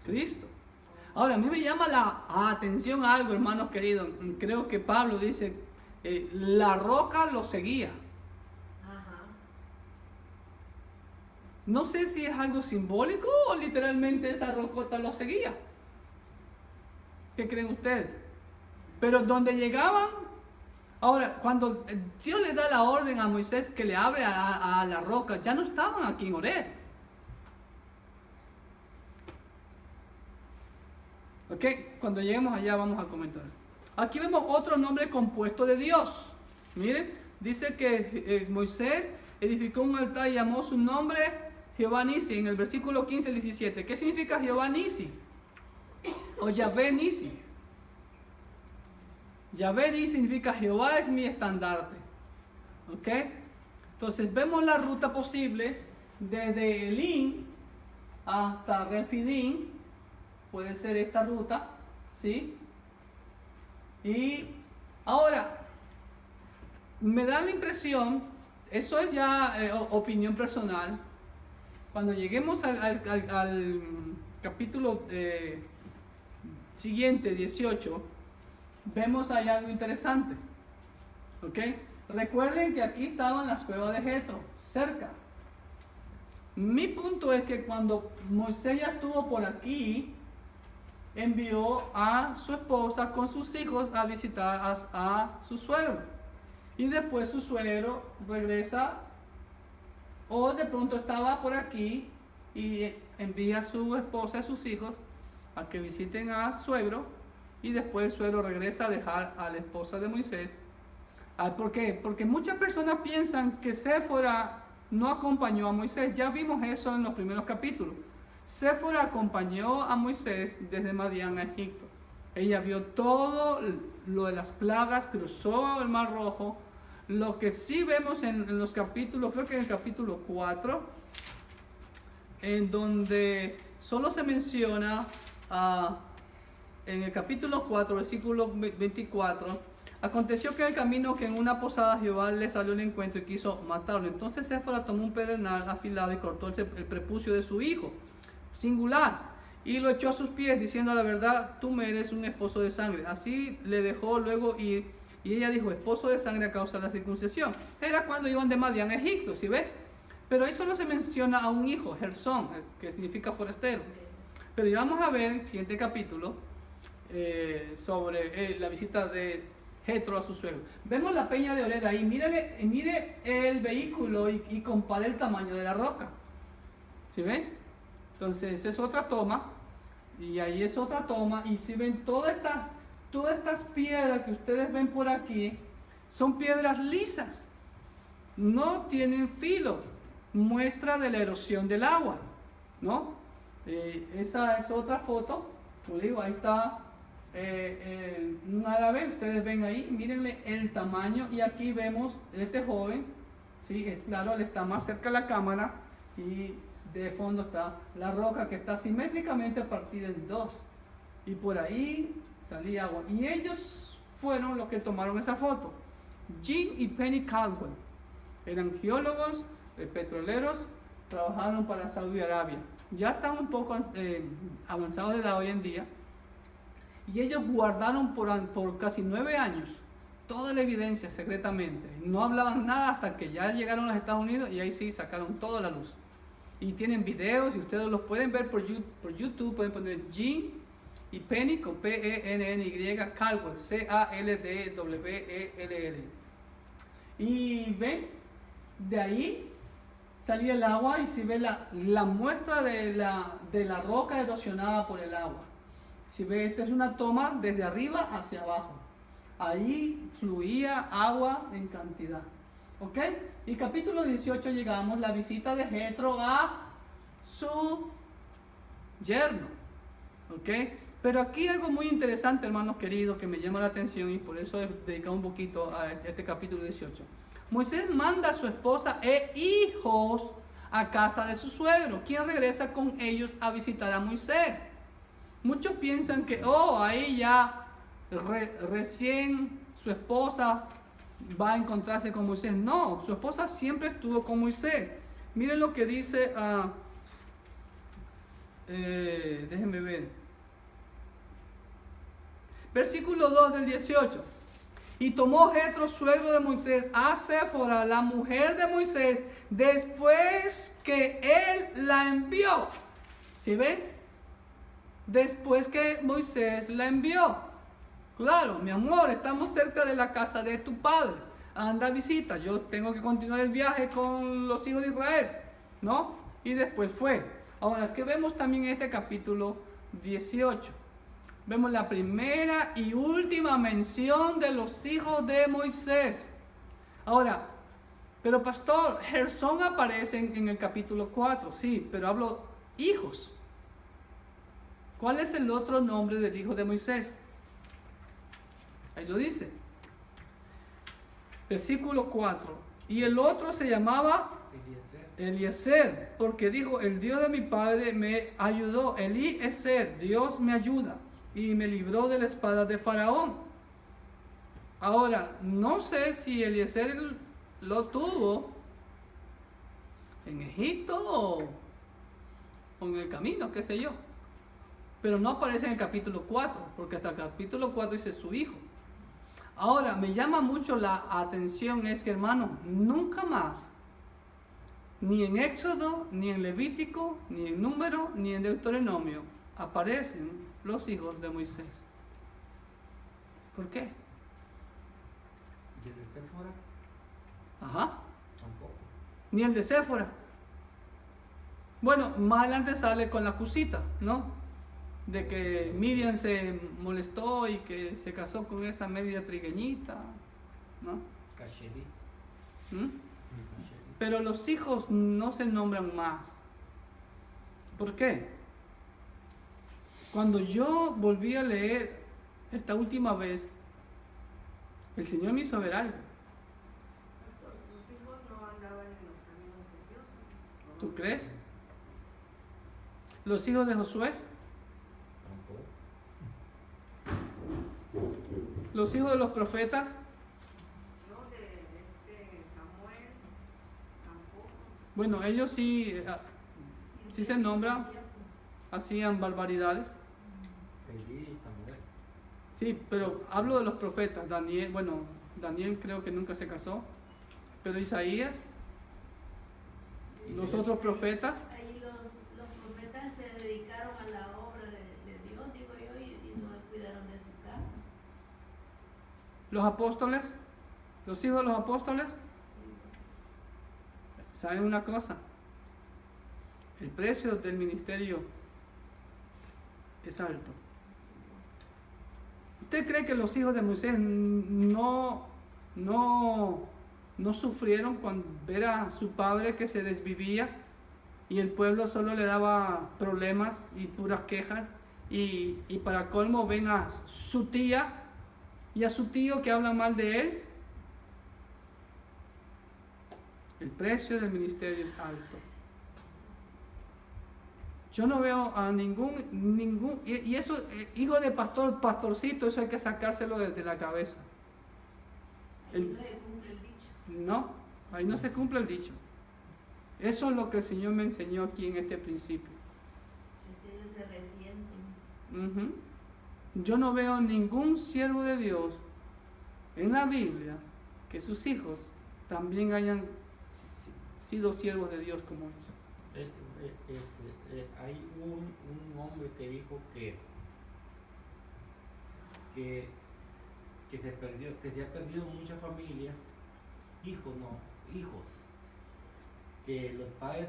Cristo. Ahora, a mí me llama la atención algo, hermanos queridos. Creo que Pablo dice, la roca lo seguía. Ajá. No sé si es algo simbólico o literalmente esa rocota lo seguía. ¿Qué creen ustedes? Pero donde llegaban, ahora, cuando Dios le da la orden a Moisés que le abre a la roca, ya no estaban aquí en Oreb. Ok, cuando lleguemos allá vamos a comentar. Aquí vemos otro nombre compuesto de Dios. Miren, dice que Moisés edificó un altar y llamó su nombre Jehová Nisi, en el versículo 15 al 17. ¿Qué significa Jehová Nisi? O Yahvé Nisi. Yahvé Nisi significa Jehová es mi estandarte. ¿Ok? Entonces vemos la ruta posible desde Elim hasta Refidim. Puede ser esta ruta, ¿sí? Y ahora, me da la impresión, eso es ya opinión personal, cuando lleguemos al capítulo siguiente, 18, vemos ahí algo interesante. ¿Ok? Recuerden que aquí estaban las cuevas de Jetro, cerca. Mi punto es que cuando Moisés ya estuvo por aquí, envió a su esposa con sus hijos a visitar a su suegro. Y después su suegro regresa, o de pronto estaba por aquí y envía a su esposa y a sus hijos a que visiten a suegro, y después el suegro regresa a dejar a la esposa de Moisés. ¿Por qué? Porque muchas personas piensan que Séfora no acompañó a Moisés. Ya vimos eso en los primeros capítulos. Séfora acompañó a Moisés desde Madián a Egipto. Ella vio todo lo de las plagas, cruzó el Mar Rojo. Lo que sí vemos en los capítulos, creo que en el capítulo 4, en donde solo se menciona, en el capítulo 4, versículo 24, aconteció que en el camino que en una posada Jehová le salió al encuentro y quiso matarlo. Entonces Séfora tomó un pedernal afilado y cortó el prepucio de su hijo, singular, y lo echó a sus pies, diciendo: la verdad, tú me eres un esposo de sangre. Así le dejó luego ir, y ella dijo: esposo de sangre a causa de la circuncisión. Era cuando iban de Madián a Egipto, ¿sí ve? Pero ahí solo se menciona a un hijo, Gersón, que significa forastero. Pero ya vamos a ver en el siguiente capítulo sobre la visita de Jetro a su suegro. Vemos la peña de Oreb ahí. Mire el vehículo y compare el tamaño de la roca. ¿Sí ven? Entonces es otra toma, y ahí es otra toma, y si ven todas estas piedras que ustedes ven por aquí, son piedras lisas, no tienen filo, muestra de la erosión del agua, ¿no? Esa es otra foto, como digo, ahí está un árabe, ustedes ven ahí, mírenle el tamaño, y aquí vemos este joven, ¿sí? Claro, él está más cerca de la cámara, y de fondo está la roca que está simétricamente partida en dos, y por ahí salía agua, y ellos fueron los que tomaron esa foto. Jim y Penny Caldwell eran geólogos, petroleros, trabajaron para Saudi Arabia, ya están un poco avanzados de edad hoy en día, y ellos guardaron por casi 9 años toda la evidencia secretamente. No hablaban nada hasta que ya llegaron a los Estados Unidos, y ahí sí sacaron toda la luz. Y tienen videos, y ustedes los pueden ver por YouTube. Pueden poner Jim y Penny, con P-E-N-N-Y, Caldwell, C-A-L-D-W-E-L-L. Y ven, de ahí salía el agua, y si ve la muestra de la roca erosionada por el agua. Si ve, esta es una toma desde arriba hacia abajo. Ahí fluía agua en cantidad. ¿Ok? Y capítulo 18 llegamos, la visita de Jetro a su yerno. ¿Ok? Pero aquí algo muy interesante, hermanos queridos, que me llama la atención, y por eso he dedicado un poquito a este capítulo 18. Moisés manda a su esposa e hijos a casa de su suegro, quien regresa con ellos a visitar a Moisés. Muchos piensan que, ahí ya recién su esposa va a encontrarse con Moisés. No, su esposa siempre estuvo con Moisés. Miren lo que dice, déjenme ver, versículo 2 del 18. Y tomó Jetro, suegro de Moisés, a Séfora, la mujer de Moisés, después que él la envió. ¿Sí ven? Después que Moisés la envió. Claro, mi amor, estamos cerca de la casa de tu padre. Anda a visita. Yo tengo que continuar el viaje con los hijos de Israel, ¿no? Y después fue. Ahora, ¿qué vemos también en este capítulo 18? Vemos la primera y última mención de los hijos de Moisés. Ahora, pero pastor, Gersón aparece en el capítulo 4, sí, pero hablo hijos. ¿Cuál es el otro nombre del hijo de Moisés? Ahí lo dice. Versículo 4. Y el otro se llamaba Eliezer, porque dijo: el Dios de mi padre me ayudó. Eliezer, Dios me ayuda, y me libró de la espada de Faraón. Ahora, no sé si Eliezer lo tuvo en Egipto o en el camino, qué sé yo. Pero no aparece en el capítulo 4, porque hasta el capítulo 4 dice su hijo. Ahora, me llama mucho la atención es que, hermano, nunca más, ni en Éxodo, ni en Levítico, ni en Número, ni en Deuteronomio, aparecen los hijos de Moisés. ¿Por qué? ¿Y el de Séfora? Ajá. Tampoco. Ni el de Séfora. Bueno, más adelante sale con la cosita, ¿no? De que Miriam se molestó y que se casó con esa media trigueñita, ¿no? Cacherí. ¿Mm? Pero los hijos no se nombran más. ¿Por qué? Cuando yo volví a leer esta última vez, el Señor me hizo ver algo. Pastor, sus hijos no andaban en los caminos de Dios, ¿no? ¿Tú crees? Los hijos de Josué, Tampoco. los hijos de los profetas, No, de Samuel, tampoco. bueno, ellos sí se nombran, hacían barbaridades. Elí y Samuel. Sí, pero hablo de los profetas. Daniel, bueno, Daniel creo que nunca se casó, pero Isaías, los otros profetas, Ahí los profetas se dedicaron a la obra de Dios, digo yo, y no cuidaron de su casa. los apóstoles, los hijos de los apóstoles, ¿saben una cosa? El precio del ministerio es alto. ¿Usted cree que los hijos de Moisés no sufrieron cuando ver a su padre que se desvivía y el pueblo solo le daba problemas y puras quejas? Y para colmo ven a su tía y a su tío que hablan mal de él. El precio del ministerio es alto. Yo no veo a ningún y eso, hijo de pastor, pastorcito, eso hay que sacárselo desde la cabeza. Ahí no se cumple el dicho. No, ahí no se cumple el dicho. Eso es lo que el Señor me enseñó aquí en este principio. Ellos se resienten. Ujú. Yo no veo ningún siervo de Dios en la Biblia que sus hijos también hayan sido siervos de Dios como ellos. Hay un hombre que dijo que se ha perdido mucha familia, hijos, que los padres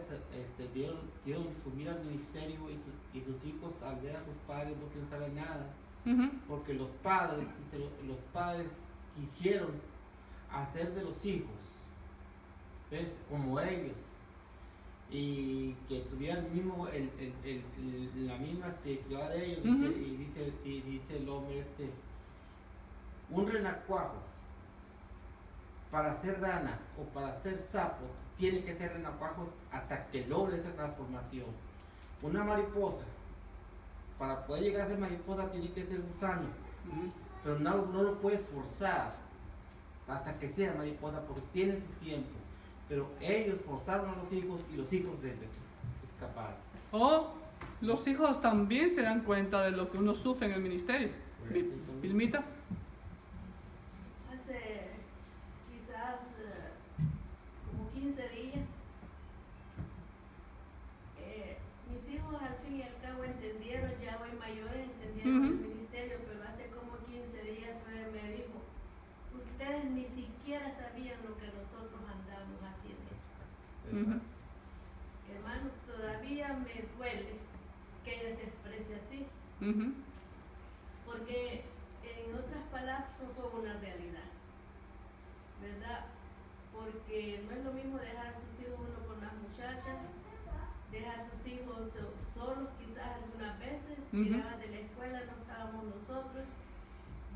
dieron su vida al ministerio y sus hijos al ver a sus padres no quieren saber nada, Ujú. porque los padres quisieron hacer de los hijos, ¿ves? Como ellos, y que tuvieran la misma espiritualidad de ellos. Ujú. y dice el hombre un renacuajo para ser rana o para ser sapo tiene que ser renacuajo hasta que logre esa transformación. Una mariposa, para poder llegar a ser mariposa tiene que ser gusano, Ujú. pero no lo puedes forzar hasta que sea mariposa porque tiene su tiempo. Pero ellos forzaron a los hijos y los hijos de ellos escaparon. O los hijos también se dan cuenta de lo que uno sufre en el ministerio. Vilmita. Hace quizás como 15 días, mis hijos al fin y al cabo entendieron, ya hoy mayores entendieron el Ujú. ministerio, pero hace como 15 días me dijo, ustedes ni siquiera sabían lo que nosotros andamos haciendo. Ujú. Hermano, todavía me duele que ella se exprese así, Ujú. porque en otras palabras fue una realidad, ¿verdad? Porque no es lo mismo dejar sus hijos uno con las muchachas, dejar sus hijos solos quizás algunas veces, Ujú. llegaban de la escuela, no estábamos nosotros,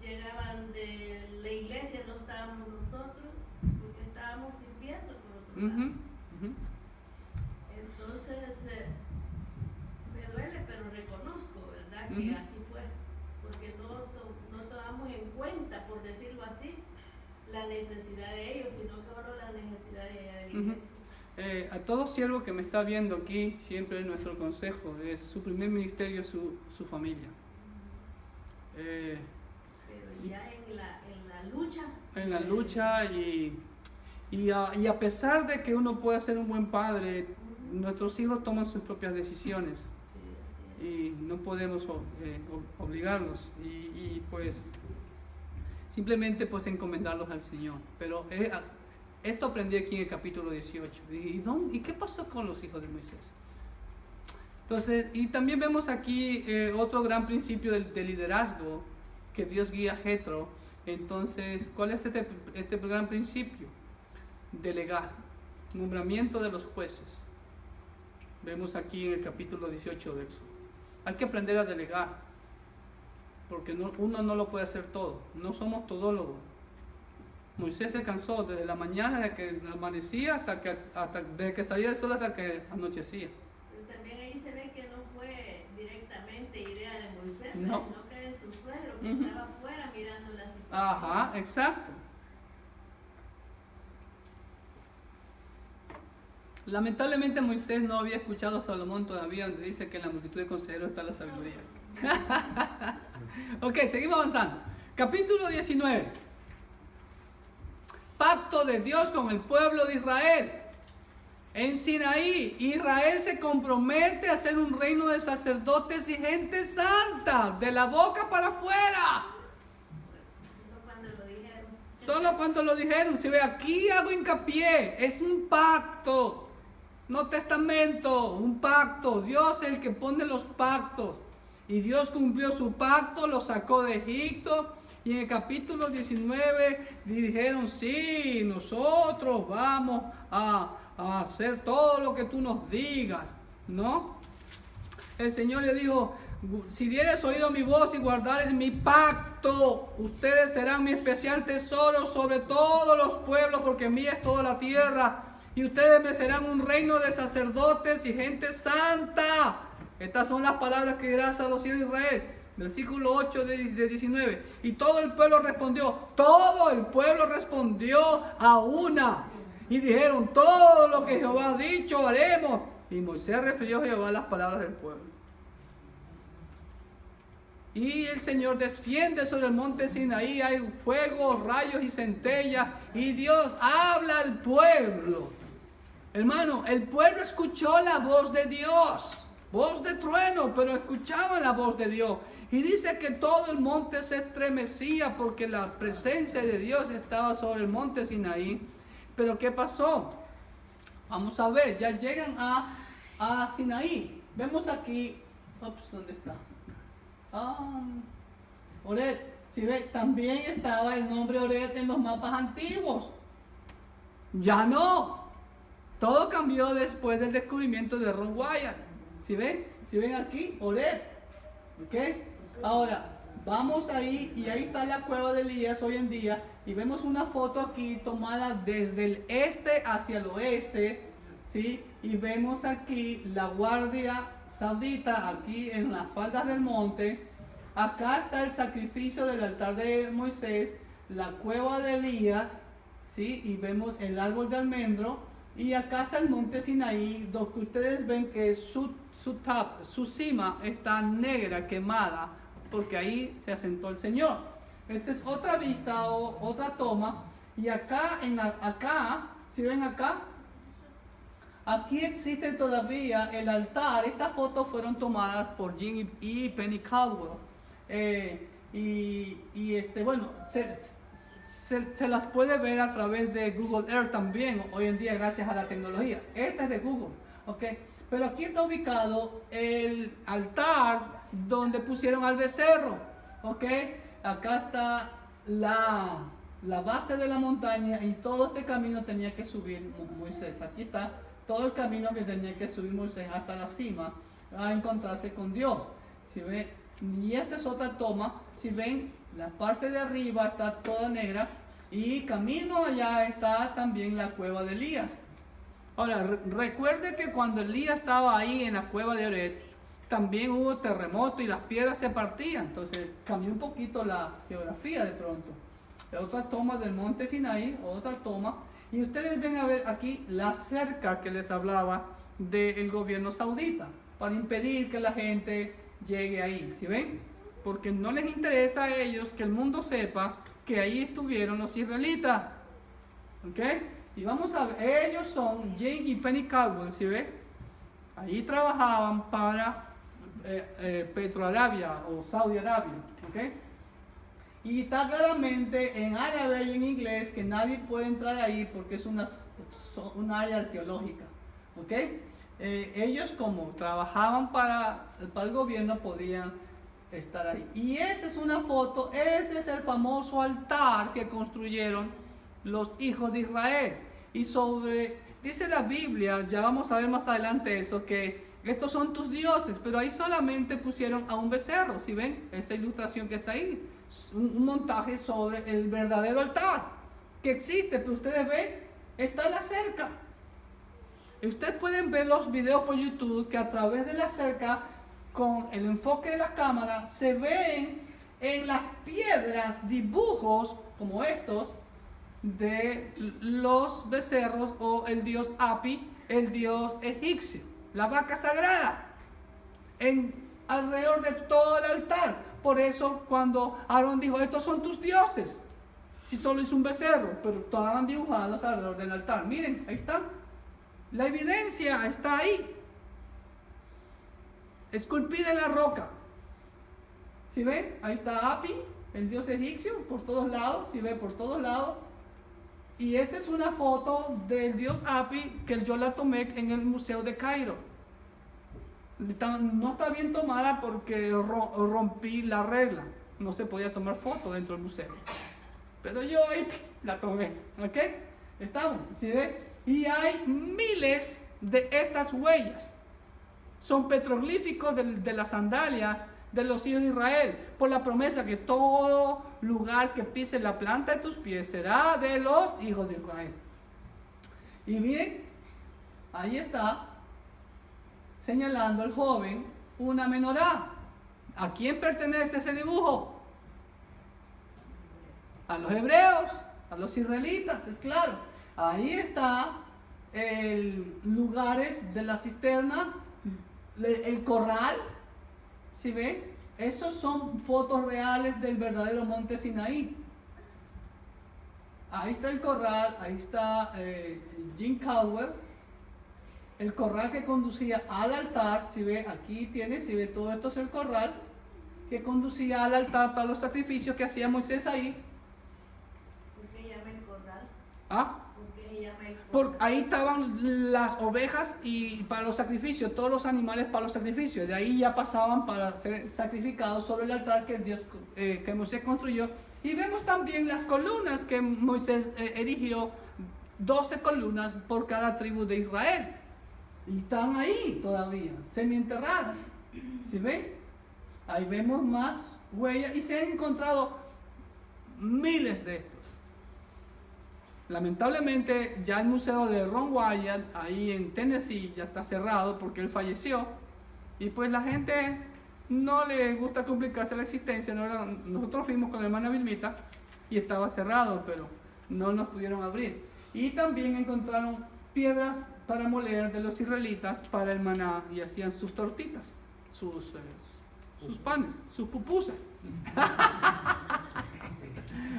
llegaban de la iglesia, no estábamos nosotros, porque estábamos sirviendo por otro lado. Ujú. Ujú. Entonces, me duele, pero reconozco, ¿verdad? Que Ujú. así fue, porque no tomamos en cuenta, por decirlo así, la necesidad de ellos, sino que ahora la necesidad de ella de la Ujú. iglesia. A todo siervo que me está viendo aquí, siempre nuestro consejo es su primer ministerio, su familia. Pero ya en la lucha. En la lucha y a pesar de que uno pueda ser un buen padre, nuestros hijos toman sus propias decisiones. Sí, Y no podemos obligarlos y pues simplemente pues encomendarlos al Señor. Pero esto aprendí aquí en el capítulo 18. ¿Y qué pasó con los hijos de Moisés? Entonces, y también vemos aquí otro gran principio de liderazgo que Dios guía a Jetro. Entonces, ¿cuál es este gran principio? Delegar, nombramiento de los jueces. Vemos aquí en el capítulo 18 de Éxodo. Hay que aprender a delegar, porque uno no lo puede hacer todo. No somos todólogos. Moisés se cansó desde la mañana, desde que amanecía desde que salía el sol hasta que anochecía. Pero también ahí se ve que no fue directamente idea de Moisés, No. sino que de su suegro, que Ujú. estaba afuera mirando la situación. Ajá, exacto. Lamentablemente Moisés no había escuchado a Salomón todavía, donde dice que en la multitud de consejeros está la sabiduría. Ok, seguimos avanzando. Capítulo 19. Pacto de Dios con el pueblo de Israel. En Sinaí, Israel se compromete a ser un reino de sacerdotes y gente santa, de la boca para afuera. Solo cuando lo dijeron. Solo cuando lo dijeron. Si ve, aquí hago hincapié, es un pacto, no testamento, un pacto. Dios es el que pone los pactos. Y Dios cumplió su pacto, lo sacó de Egipto. Y en el capítulo 19 dijeron, sí, nosotros vamos a hacer todo lo que tú nos digas, ¿no? El Señor le dijo, si dieres oído a mi voz y guardares mi pacto, ustedes serán mi especial tesoro sobre todos los pueblos, porque mía es toda la tierra. Y ustedes me serán un reino de sacerdotes y gente santa. Estas son las palabras que dirás a los hijos de Israel. Versículo 8 de 19. Y todo el pueblo respondió a una. Y dijeron, todo lo que Jehová ha dicho haremos. Y Moisés refirió a Jehová las palabras del pueblo. Y el Señor desciende sobre el monte Sinaí, hay fuego, rayos y centellas. Y Dios habla al pueblo. Hermano, el pueblo escuchó la voz de Dios. Voz de trueno, pero escuchaban la voz de Dios. Y dice que todo el monte se estremecía porque la presencia de Dios estaba sobre el monte Sinaí. Pero ¿qué pasó? Vamos a ver, ya llegan a Sinaí. Vemos aquí, ¿dónde está? Oreb. Si ve, también estaba el nombre Oreb en los mapas antiguos. Ya no. Todo cambió después del descubrimiento de Ron Wyatt. Si ven aquí, Oreb. ¿Ok? Ahora, vamos ahí y ahí está la cueva de Elías hoy en día. Y vemos una foto aquí tomada desde el este hacia el oeste. ¿Sí? Y vemos aquí la guardia saudita aquí en las faldas del monte. Acá está el sacrificio del altar de Moisés, la cueva de Elías, ¿sí? Y vemos el árbol de almendro. Y acá está el monte Sinaí, donde ustedes ven que su cima está negra, quemada, porque ahí se asentó el Señor. Esta es otra vista o otra toma. Y acá, si ven acá, aquí existe todavía el altar. Estas fotos fueron tomadas por Jim y Penny Caldwell. Bueno, se las puede ver a través de Google Earth también hoy en día gracias a la tecnología. Esta es de Google, ¿ok? Pero aquí está ubicado el altar donde pusieron al becerro, ¿ok? Acá está la base de la montaña y todo este camino tenía que subir Moisés. Aquí está todo el camino que tenía que subir Moisés hasta la cima a encontrarse con Dios. Si ven, y esta es otra toma. Si ven, la parte de arriba está toda negra y camino allá está también la cueva de Elías. Ahora, recuerde que cuando Elías estaba ahí en la cueva de Oreb, también hubo terremoto y las piedras se partían. Entonces cambió un poquito la geografía de pronto. otra toma del monte Sinaí, otra toma. Y ustedes ven a ver aquí la cerca que les hablaba del gobierno saudita, para impedir que la gente llegue ahí, ¿sí ven? Porque no les interesa a ellos que el mundo sepa que ahí estuvieron los israelitas, ¿ok? Y vamos a ver, ellos son Jane y Penny Caldwell, ¿sí ven? Ahí trabajaban para Petroarabia o Saudi Arabia, ¿ok? Y está claramente en árabe y en inglés que nadie puede entrar ahí porque es una área arqueológica, ¿ok? Ellos como trabajaban para el gobierno podían estar ahí. Y esa es una foto, ese es el famoso altar que construyeron los hijos de Israel. Y dice la Biblia, ya vamos a ver más adelante eso, que estos son tus dioses, pero ahí solamente pusieron a un becerro, ¿sí ven? Esa ilustración que está ahí, un montaje sobre el verdadero altar que existe, pero ustedes ven, está la cerca. Y ustedes pueden ver los videos por YouTube que a través de la cerca, con el enfoque de la cámara, se ven en las piedras dibujos como estos de los becerros o el dios Api, el dios egipcio, la vaca sagrada, alrededor de todo el altar. Por eso cuando Aarón dijo, estos son tus dioses, si solo es un becerro, pero estaban dibujados alrededor del altar. Miren, ahí está, la evidencia está ahí, esculpida en la roca. ¿Sí ven? Ahí está Api, el dios egipcio, por todos lados, ¿sí ven? Por todos lados. Y esta es una foto del dios Api que yo la tomé en el Museo de Cairo. No está bien tomada porque rompí la regla. No se podía tomar foto dentro del museo. Pero yo ahí la tomé. ¿Ok? Estamos, ¿sí ve? Y hay miles de estas huellas. Son petroglíficos de las sandalias de los hijos de Israel, por la promesa que todo lugar que pise la planta de tus pies será de los hijos de Israel. Y miren, ahí está señalando al joven una menorá. ¿A quién pertenece ese dibujo? A los hebreos, a los israelitas, es claro. Ahí está lugares de la cisterna, el corral. ¿Sí ven? Esos son fotos reales del verdadero monte Sinaí. Ahí está el corral, ahí está Jim Caldwell, el corral que conducía al altar. Si ve, aquí tiene, si ve, todo esto es el corral que conducía al altar para los sacrificios que hacía Moisés ahí. ¿Por qué llama el corral? ¿Ah? ¿Por qué llama el corral? Porque ahí estaban las ovejas y para los sacrificios, todos los animales para los sacrificios. De ahí ya pasaban para ser sacrificados sobre el altar que Moisés construyó. Y vemos también las columnas que Moisés erigió, 12 columnas por cada tribu de Israel. Y están ahí todavía, semienterradas. ¿Sí ven? Ahí vemos más huellas y se han encontrado miles de estos. Lamentablemente ya el museo de Ron Wyatt ahí en Tennessee ya está cerrado porque él falleció y pues la gente no le gusta complicarse la existencia. Nosotros fuimos con la hermana Vilmita y estaba cerrado, pero no nos pudieron abrir. Y también encontraron piedras para moler de los israelitas para el maná y hacían sus tortitas, sus panes, sus pupusas.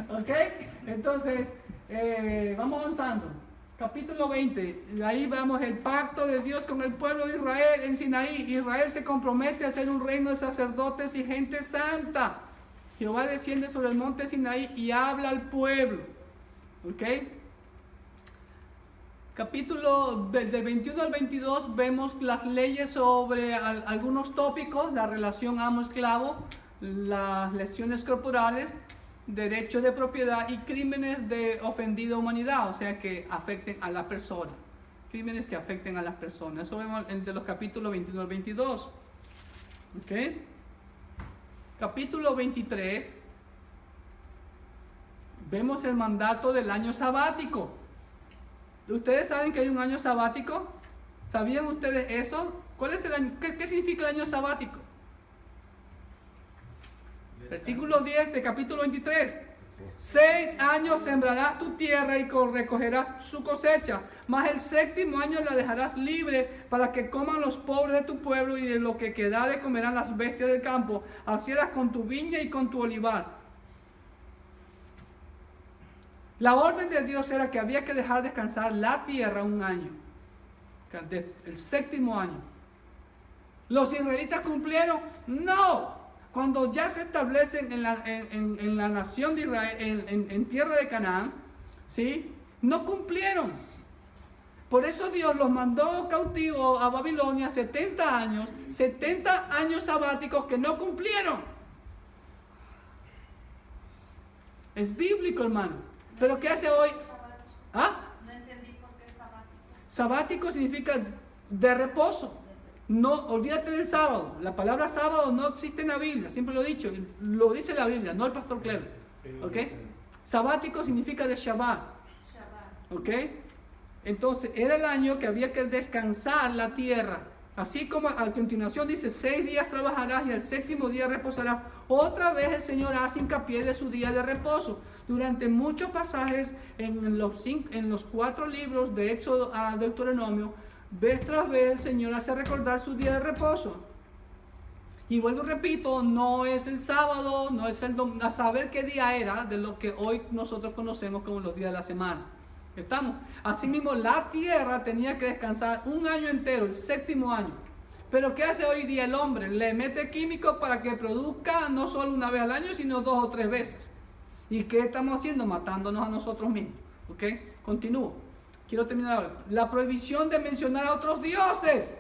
¿Ok? Entonces vamos avanzando. Capítulo 20, ahí vemos el pacto de Dios con el pueblo de Israel en Sinaí. Israel se compromete a ser un reino de sacerdotes y gente santa. Jehová desciende sobre el monte Sinaí y habla al pueblo. ¿Ok? Capítulo del 21 al 22 vemos las leyes sobre algunos tópicos, la relación amo-esclavo, las lesiones corporales, derechos de propiedad y crímenes de ofendida humanidad, o sea que afecten a la persona, crímenes que afecten a las personas. Eso vemos entre los capítulos 21 al 22. ¿Ok? Capítulo 23, vemos el mandato del año sabático. ¿Ustedes saben que hay un año sabático? ¿Sabían ustedes eso? ¿Cuál es el año? ¿Qué significa el año sabático? Versículo 10 de capítulo 23. 6 años sembrarás tu tierra y recogerás su cosecha, mas el 7º año la dejarás libre para que coman los pobres de tu pueblo, y de lo que quedare comerán las bestias del campo. Así harás con tu viña y con tu olivar. La orden de Dios era que había que dejar descansar la tierra 1 año, el 7º año. ¿Los israelitas cumplieron? No. Cuando ya se establecen en la nación de Israel, en tierra de Canaán, ¿sí? No cumplieron. Por eso Dios los mandó cautivos a Babilonia 70 años sabáticos que no cumplieron. Es bíblico, hermano. Pero ¿qué hace hoy? ¿Ah? No entendí por qué sabático. Sabático significa de reposo. No, olvídate del sábado. La palabra sábado no existe en la Biblia, siempre lo he dicho. Lo dice la Biblia, no el pastor Clever. ¿Ok? Sabático significa de Shabbat. ¿Ok? Entonces, era el año que había que descansar la tierra. Así como a continuación dice, 6 días trabajarás y el 7º día reposarás. Otra vez el Señor hace hincapié de su día de reposo. Durante muchos pasajes en los 4 libros de Éxodo a Deuteronomio, vez tras vez el Señor hace recordar su día de reposo. Y vuelvo y repito, no es el sábado, no es el domingo, a saber qué día era de lo que hoy nosotros conocemos como los días de la semana. ¿Estamos? Asimismo, la tierra tenía que descansar 1 año entero, el 7º año. Pero ¿qué hace hoy día el hombre? Le mete químicos para que produzca no solo 1 vez al año, sino 2 o 3 veces. ¿Y qué estamos haciendo? Matándonos a nosotros mismos. ¿Ok? Continúo. Quiero terminar ahora. La prohibición de mencionar a otros dioses.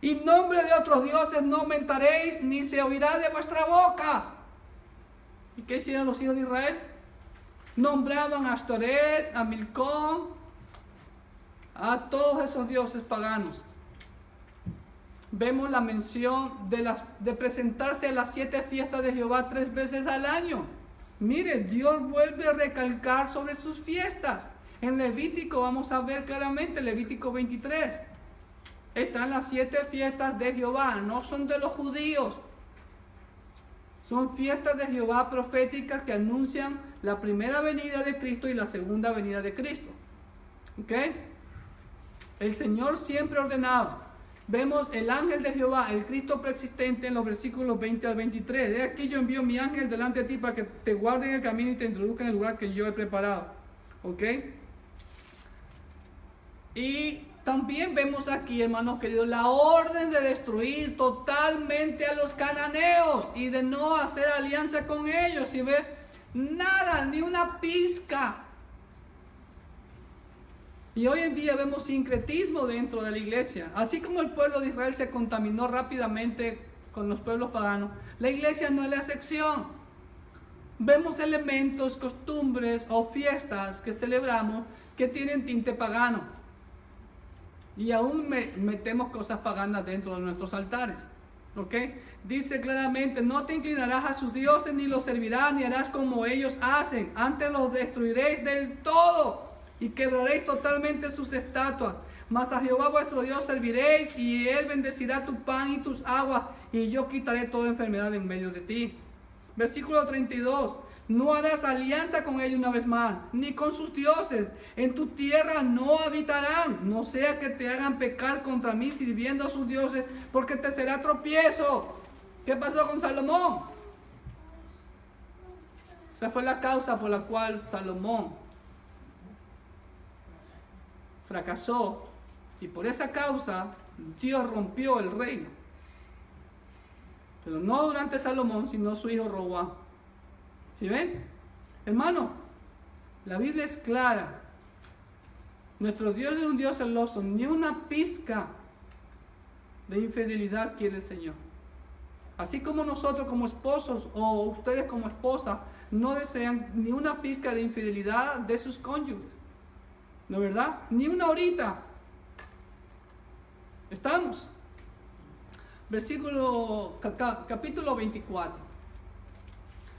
Y nombre de otros dioses no aumentaréis, ni se oirá de vuestra boca. ¿Y qué hicieron los hijos de Israel? Nombraban a Astoret, a Milcom, a todos esos dioses paganos. Vemos la mención de presentarse a las 7 fiestas de Jehová 3 veces al año. Mire, Dios vuelve a recalcar sobre sus fiestas. En Levítico vamos a ver claramente, Levítico 23. Están las 7 fiestas de Jehová, no son de los judíos. Son fiestas de Jehová proféticas que anuncian la primera venida de Cristo y la segunda venida de Cristo. ¿Ok? El Señor siempre ordenado. Vemos el ángel de Jehová, el Cristo preexistente en los versículos 20 al 23. De aquí yo envío mi ángel delante de ti para que te guarde en el camino y te introduzca en el lugar que yo he preparado. ¿Ok? Y también vemos aquí, hermanos queridos, la orden de destruir totalmente a los cananeos y de no hacer alianza con ellos. Y ver nada, ni una pizca. Y hoy en día vemos sincretismo dentro de la iglesia. Así como el pueblo de Israel se contaminó rápidamente con los pueblos paganos, la iglesia no es la excepción. Vemos elementos, costumbres o fiestas que celebramos que tienen tinte pagano. Y aún metemos cosas paganas dentro de nuestros altares. ¿Ok? Dice claramente, no te inclinarás a sus dioses, ni los servirás, ni harás como ellos hacen. Antes los destruiréis del todo y quebraréis totalmente sus estatuas. Mas a Jehová vuestro Dios serviréis, y Él bendecirá tu pan y tus aguas, y yo quitaré toda enfermedad en medio de ti. Versículo 32. No harás alianza con ellos una vez más, ni con sus dioses. En tu tierra no habitarán, no sea que te hagan pecar contra mí sirviendo a sus dioses, porque te será tropiezo. ¿Qué pasó con Salomón? Esa fue la causa por la cual Salomón fracasó, y por esa causa Dios rompió el reino. Pero no durante Salomón, sino su hijo Roboam. ¿Sí ven? Hermano, la Biblia es clara. Nuestro Dios es un Dios celoso. Ni una pizca de infidelidad quiere el Señor. Así como nosotros como esposos o ustedes como esposas no desean ni una pizca de infidelidad de sus cónyuges. ¿No es verdad? Ni una horita. ¿Estamos? Capítulo 24.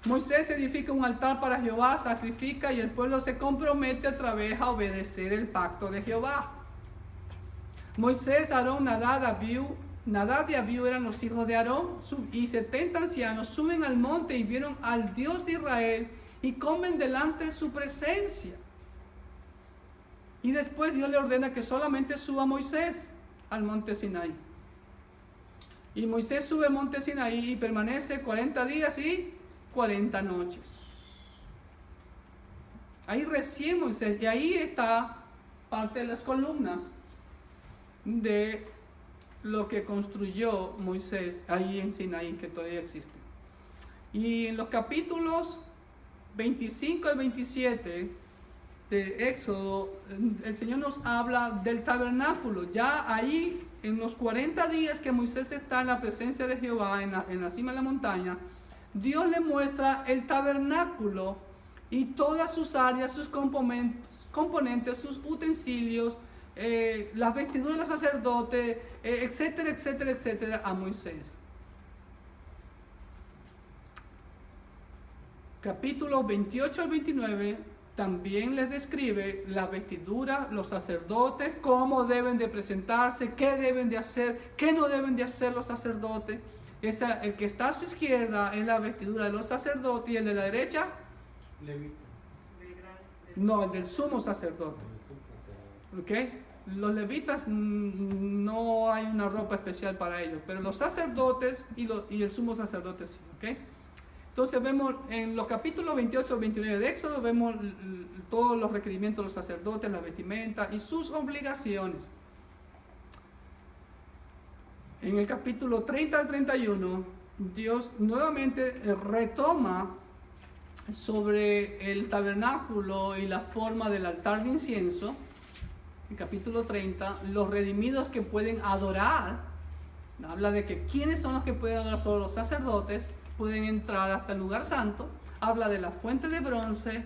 Moisés edifica un altar para Jehová, sacrifica, y el pueblo se compromete otra vez a obedecer el pacto de Jehová. Moisés, Aarón, Nadab, Abiú Nadab y Abiú eran los hijos de Aarón, y 70 ancianos suben al monte y vieron al Dios de Israel y comen delante de su presencia. Y después Dios le ordena que solamente suba Moisés al monte Sinaí. Y Moisés sube al monte Sinaí y permanece 40 días y 40 noches. Ahí recién Moisés, y ahí está parte de las columnas de lo que construyó Moisés ahí en Sinaí, que todavía existe. Y en los capítulos 25 al 27 de Éxodo, el Señor nos habla del tabernáculo. Ya ahí, en los 40 días que Moisés está en la presencia de Jehová, en la cima de la montaña, Dios le muestra el tabernáculo y todas sus áreas, sus componentes, sus utensilios, las vestiduras de los sacerdotes, etcétera, etcétera, etcétera, a Moisés. Capítulos 28 al 29 también les describe la vestidura, los sacerdotes, cómo deben de presentarse, qué deben de hacer, qué no deben de hacer los sacerdotes. El que está a su izquierda es la vestidura de los sacerdotes, y el de la derecha, Levita. no, el del sumo sacerdote. ¿Ok? Los levitas no hay una ropa especial para ellos, pero los sacerdotes y el sumo sacerdote sí. ¿Ok? Entonces vemos en los capítulos 28 al 29 de Éxodo, vemos todos los requerimientos de los sacerdotes, la vestimenta y sus obligaciones. En el capítulo 30 al 31, Dios nuevamente retoma sobre el tabernáculo y la forma del altar de incienso. En capítulo 30, los redimidos que pueden adorar, habla de que quiénes son los que pueden adorar, solo los sacerdotes pueden entrar hasta el lugar santo. Habla de la fuente de bronce,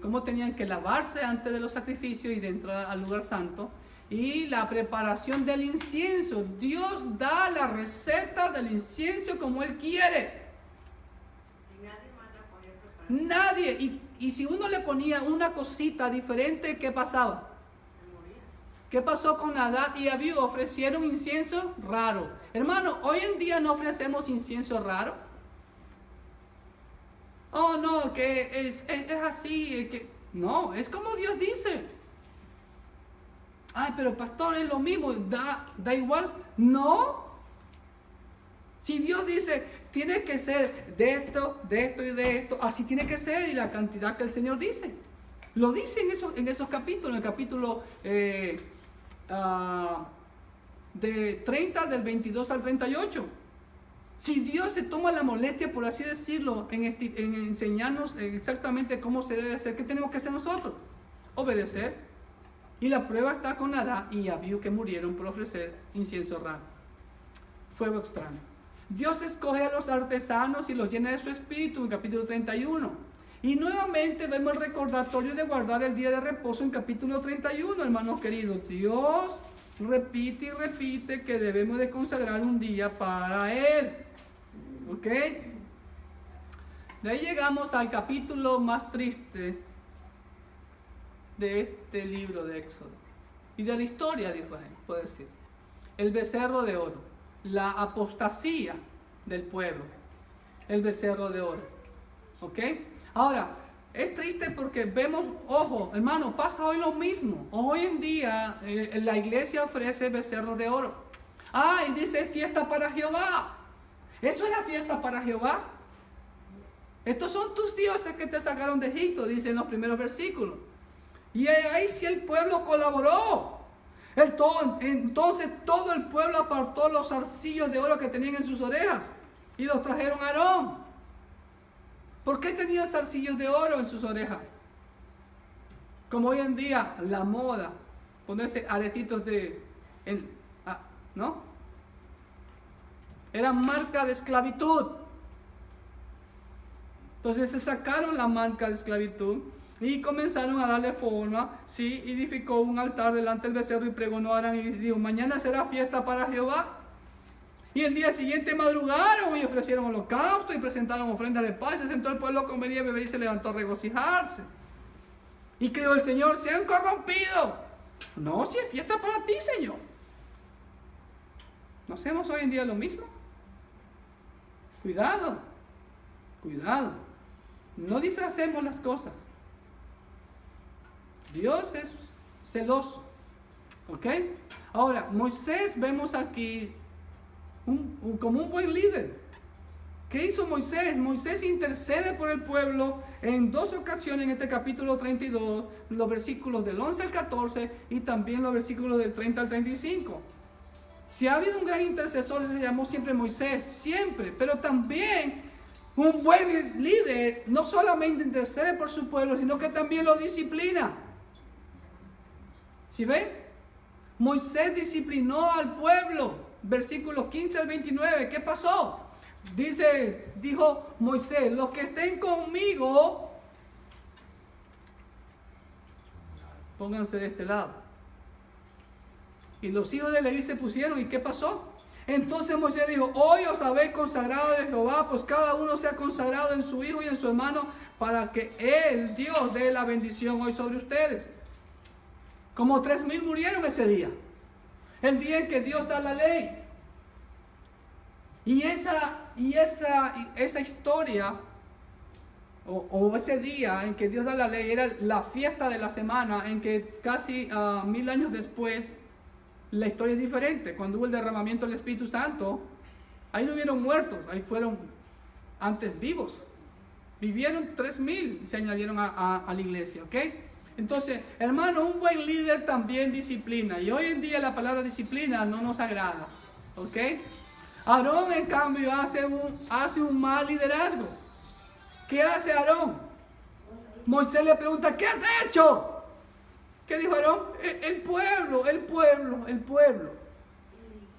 cómo tenían que lavarse antes de los sacrificios y de entrar al lugar santo, y la preparación del incienso. Dios da la receta del incienso como Él quiere. Y nadie más la podía preparar. Nadie. Y si uno le ponía una cosita diferente, ¿qué pasaba? Se moría. ¿Qué pasó con Nadab y Abiú? Ofrecieron incienso raro. Hermano, hoy en día no ofrecemos incienso raro. Oh, no, que es así. No, es como Dios dice. Ay, pero pastor, es lo mismo, da igual. No. Si Dios dice, tiene que ser de esto y de esto, así tiene que ser, y la cantidad que el Señor dice. Lo dice en esos capítulos, en el capítulo de 30, del 22 al 38. Si Dios se toma la molestia, por así decirlo, en enseñarnos exactamente cómo se debe hacer, ¿qué tenemos que hacer nosotros? Obedecer. Y la prueba está con Nadab y Abiú, que murieron por ofrecer incienso raro, fuego extraño. Dios escoge a los artesanos y los llena de su espíritu en capítulo 31. Y nuevamente vemos el recordatorio de guardar el día de reposo en capítulo 31, hermanos queridos. Dios repite y repite que debemos de consagrar un día para Él. ¿Ok? De ahí llegamos al capítulo más triste de este libro de Éxodo y de la historia de Israel, puede decir. El becerro de oro, la apostasía del pueblo, el becerro de oro. ¿Ok? Ahora, es triste porque vemos, ojo, hermano, pasa hoy lo mismo. Hoy en día la iglesia ofrece becerro de oro. Y dice fiesta para Jehová. ¿Eso era fiesta para Jehová? Estos son tus dioses que te sacaron de Egipto, dice en los primeros versículos. Y ahí sí el pueblo colaboró. Entonces todo el pueblo apartó los zarcillos de oro que tenían en sus orejas y los trajeron a Aarón. ¿Por qué tenían zarcillos de oro en sus orejas? Como hoy en día la moda, ponerse aretitos ¿no? Era marca de esclavitud. Entonces se sacaron la marca de esclavitud y comenzaron a darle forma. Sí, edificó un altar delante del becerro y pregonó a Aarón y dijo: mañana será fiesta para Jehová. Y el día siguiente madrugaron y ofrecieron holocausto y presentaron ofrendas de paz. Se sentó el pueblo a comer y a beber y se levantó a regocijarse. Y que el Señor: se han corrompido. No, si es fiesta para ti, Señor. ¿No hacemos hoy en día lo mismo? Cuidado, cuidado. No disfracemos las cosas. Dios es celoso. ¿Ok? Ahora, Moisés vemos aquí como un buen líder. ¿Qué hizo Moisés? Moisés intercede por el pueblo en 2 ocasiones en este capítulo 32, los versículos del 11 al 14 y también los versículos del 30 al 35. Si ha habido un gran intercesor, se llamó siempre Moisés, siempre, pero también un buen líder no solamente intercede por su pueblo, sino que también lo disciplina. ¿Sí ven? Moisés disciplinó al pueblo, versículos 15 al 29. ¿Qué pasó? Dijo Moisés, los que estén conmigo, pónganse de este lado. Y los hijos de Leví se pusieron, ¿y qué pasó? Entonces Moisés dijo, hoy os habéis consagrado de Jehová, pues cada uno sea consagrado en su hijo y en su hermano, para que Él, Dios, dé la bendición hoy sobre ustedes. Como 3,000 murieron ese día, el día en que Dios da la ley. Y esa historia, o ese día en que Dios da la ley, era la fiesta de la semana, en que casi 1000 años después, la historia es diferente. Cuando hubo el derramamiento del Espíritu Santo, ahí no hubieron muertos, ahí fueron antes vivos. Vivieron 3,000 y se añadieron a la iglesia, ¿ok? Entonces, hermano, un buen líder también disciplina. Y hoy en día la palabra disciplina no nos agrada, ¿ok? Aarón, en cambio, hace un mal liderazgo. ¿Qué hace Aarón? Moisés le pregunta, ¿qué has hecho? ¿Qué dijo Aarón? El pueblo.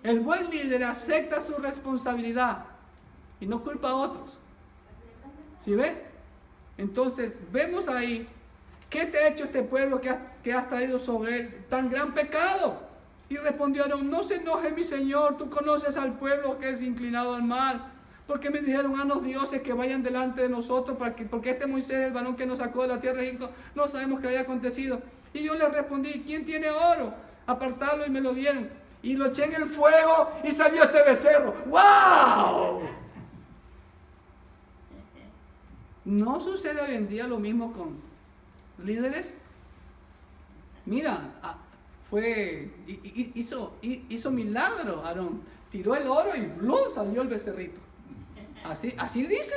El buen líder acepta su responsabilidad y no culpa a otros. ¿Sí ve? Entonces, vemos ahí, ¿qué te ha hecho este pueblo que has traído sobre él tan gran pecado? Y respondió Aarón, no se enoje mi señor, tú conoces al pueblo que es inclinado al mal. Porque me dijeron a los dioses que vayan delante de nosotros, porque este Moisés, el varón que nos sacó de la tierra de Egipto, no sabemos qué había acontecido. Y yo le respondí, ¿quién tiene oro? Apartarlo, y me lo dieron. Y lo eché en el fuego y salió este becerro. ¡Wow! ¿No sucede hoy en día lo mismo con líderes? Mira, hizo milagro Aarón. Tiró el oro y ¡blum! Salió el becerrito. Así dice.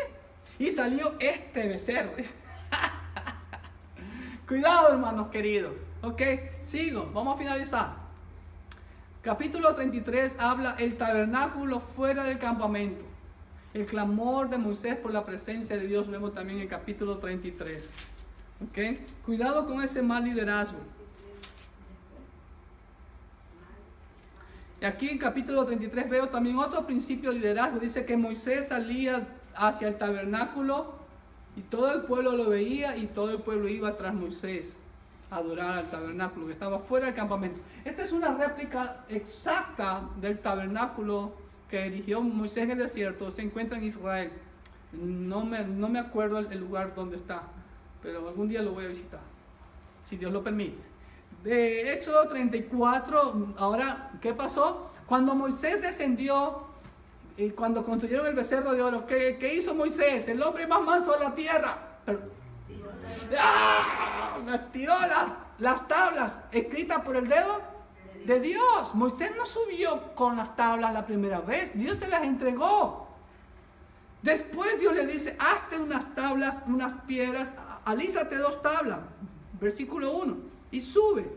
Y salió este becerro. Cuidado, hermanos queridos. Ok, sigo. Vamos a finalizar. Capítulo 33 habla el tabernáculo fuera del campamento. El clamor de Moisés por la presencia de Dios. Vemos también en el capítulo 33. Ok, cuidado con ese mal liderazgo. Y aquí en capítulo 33 veo también otro principio de liderazgo. Dice que Moisés salía hacia el tabernáculo y todo el pueblo lo veía y todo el pueblo iba tras Moisés a adorar al tabernáculo que estaba fuera del campamento. Esta es una réplica exacta del tabernáculo que erigió Moisés en el desierto. Se encuentra en Israel. No me acuerdo el lugar donde está, pero algún día lo voy a visitar, si Dios lo permite. De Éxodo 34, ahora, ¿qué pasó? Cuando Moisés descendió y cuando construyeron el becerro de oro, ¿qué hizo Moisés? El hombre más manso de la tierra. Tiró las tablas escritas por el dedo de Dios. Moisés no subió con las tablas la primera vez, Dios se las entregó. Después Dios le dice, hazte unas tablas, unas piedras, alízate 2 tablas, versículo 1. Y sube.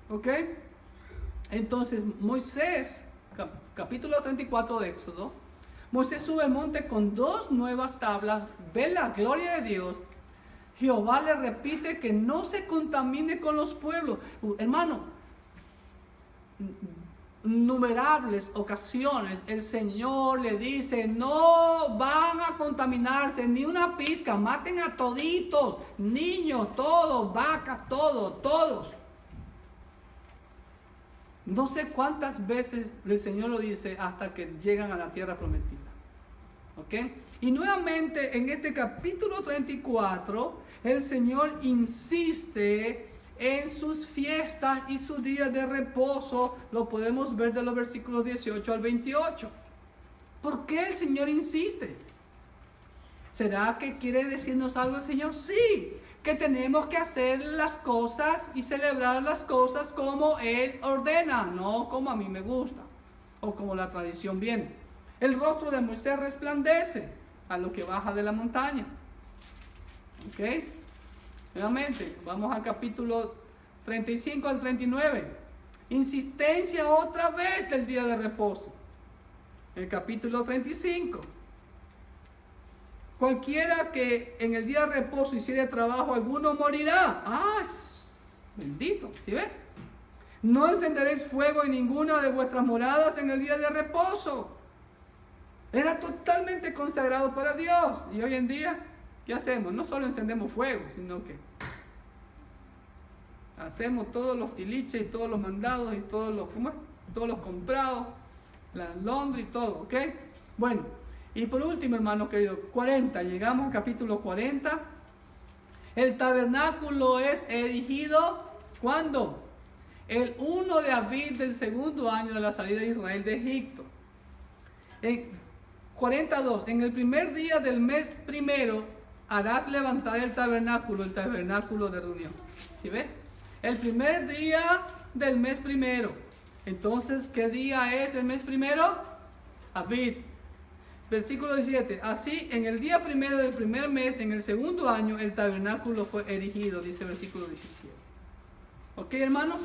¿Ok? Entonces Moisés, capítulo 34 de Éxodo, Moisés sube al monte con 2 nuevas tablas, ve la gloria de Dios. Jehová le repite que no se contamine con los pueblos. Hermano, innumerables ocasiones el Señor le dice, no van a contaminarse ni una pizca, maten a toditos, niños, todos, vacas, todos. No sé cuántas veces el Señor lo dice hasta que llegan a la tierra prometida. ¿Ok? Y nuevamente en este capítulo 34 el Señor insiste en sus fiestas y sus días de reposo. Lo podemos ver de los versículos 18 al 28. ¿Por qué el Señor insiste? ¿Será que quiere decirnos algo el Señor? Sí, que tenemos que hacer las cosas y celebrar las cosas como Él ordena, no como a mí me gusta o como la tradición viene. El rostro de Moisés resplandece a lo que baja de la montaña. ¿Ok? Nuevamente, vamos al capítulo 35 al 39. Insistencia otra vez del día de reposo. El capítulo 35. Cualquiera que en el día de reposo hiciere trabajo alguno morirá. Bendito, ¿sí ve? No encenderéis fuego en ninguna de vuestras moradas en el día de reposo. Era totalmente consagrado para Dios. Y hoy en día, ¿qué hacemos? No solo encendemos fuego, sino que hacemos todos los tiliches y todos los mandados y todos los comprados, la laundry y todo, ¿ok? Bueno, y por último, hermanos queridos, 40, llegamos al capítulo 40. El tabernáculo es erigido, ¿cuándo? El 1 de abril del segundo año de la salida de Israel de Egipto. En 42, en el primer día del mes primero, harás levantar el tabernáculo de reunión. ¿Sí ve? El primer día del mes primero. Entonces, ¿qué día es el mes primero? Abril. Versículo 17. Así, en el día primero del primer mes, en el segundo año, el tabernáculo fue erigido, dice versículo 17. ¿Ok, hermanos?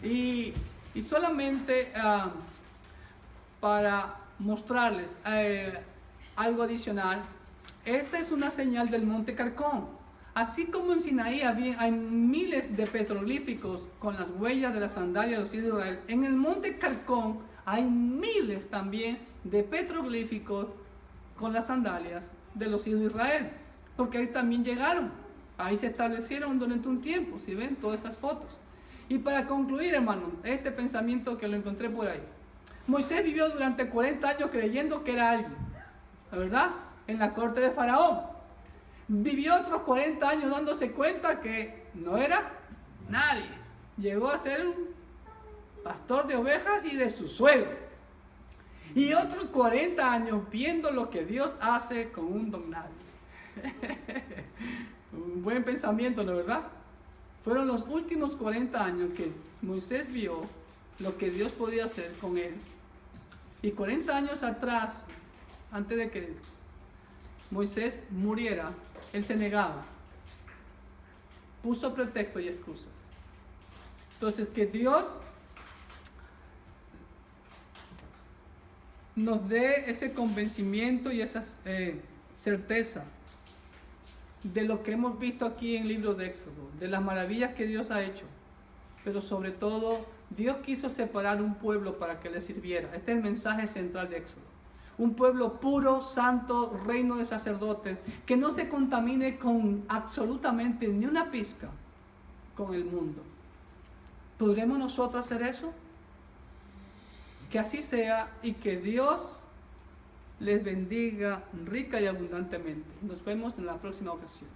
Y solamente para mostrarles algo adicional, esta es una señal del monte Carcón. Así como en Sinaí hay miles de petroglíficos con las huellas de las sandalias de los hijos de Israel, en el monte Carcón hay miles también de petroglíficos con las sandalias de los hijos de Israel, porque ahí también llegaron, ahí se establecieron durante un tiempo, si ven todas esas fotos. Y para concluir, hermano, este pensamiento que lo encontré por ahí, Moisés vivió durante 40 años creyendo que era alguien, ¿la verdad? En la corte de Faraón. Vivió otros 40 años dándose cuenta que no era nadie. Llegó a ser un pastor de ovejas y de su suegro. Y otros 40 años viendo lo que Dios hace con un don nadie. Un buen pensamiento, ¿no, verdad? Fueron los últimos 40 años que Moisés vio lo que Dios podía hacer con él. Y 40 años atrás, antes de que Moisés muriera, él se negaba. Puso pretexto y excusas. Entonces, que Dios nos dé ese convencimiento y esa certeza de lo que hemos visto aquí en el libro de Éxodo, de las maravillas que Dios ha hecho, pero sobre todo Dios quiso separar un pueblo para que le sirviera. Este es el mensaje central de Éxodo. Un pueblo puro, santo, reino de sacerdotes, que no se contamine con absolutamente ni una pizca con el mundo. ¿Podremos nosotros hacer eso? Que así sea y que Dios les bendiga rica y abundantemente. Nos vemos en la próxima ocasión.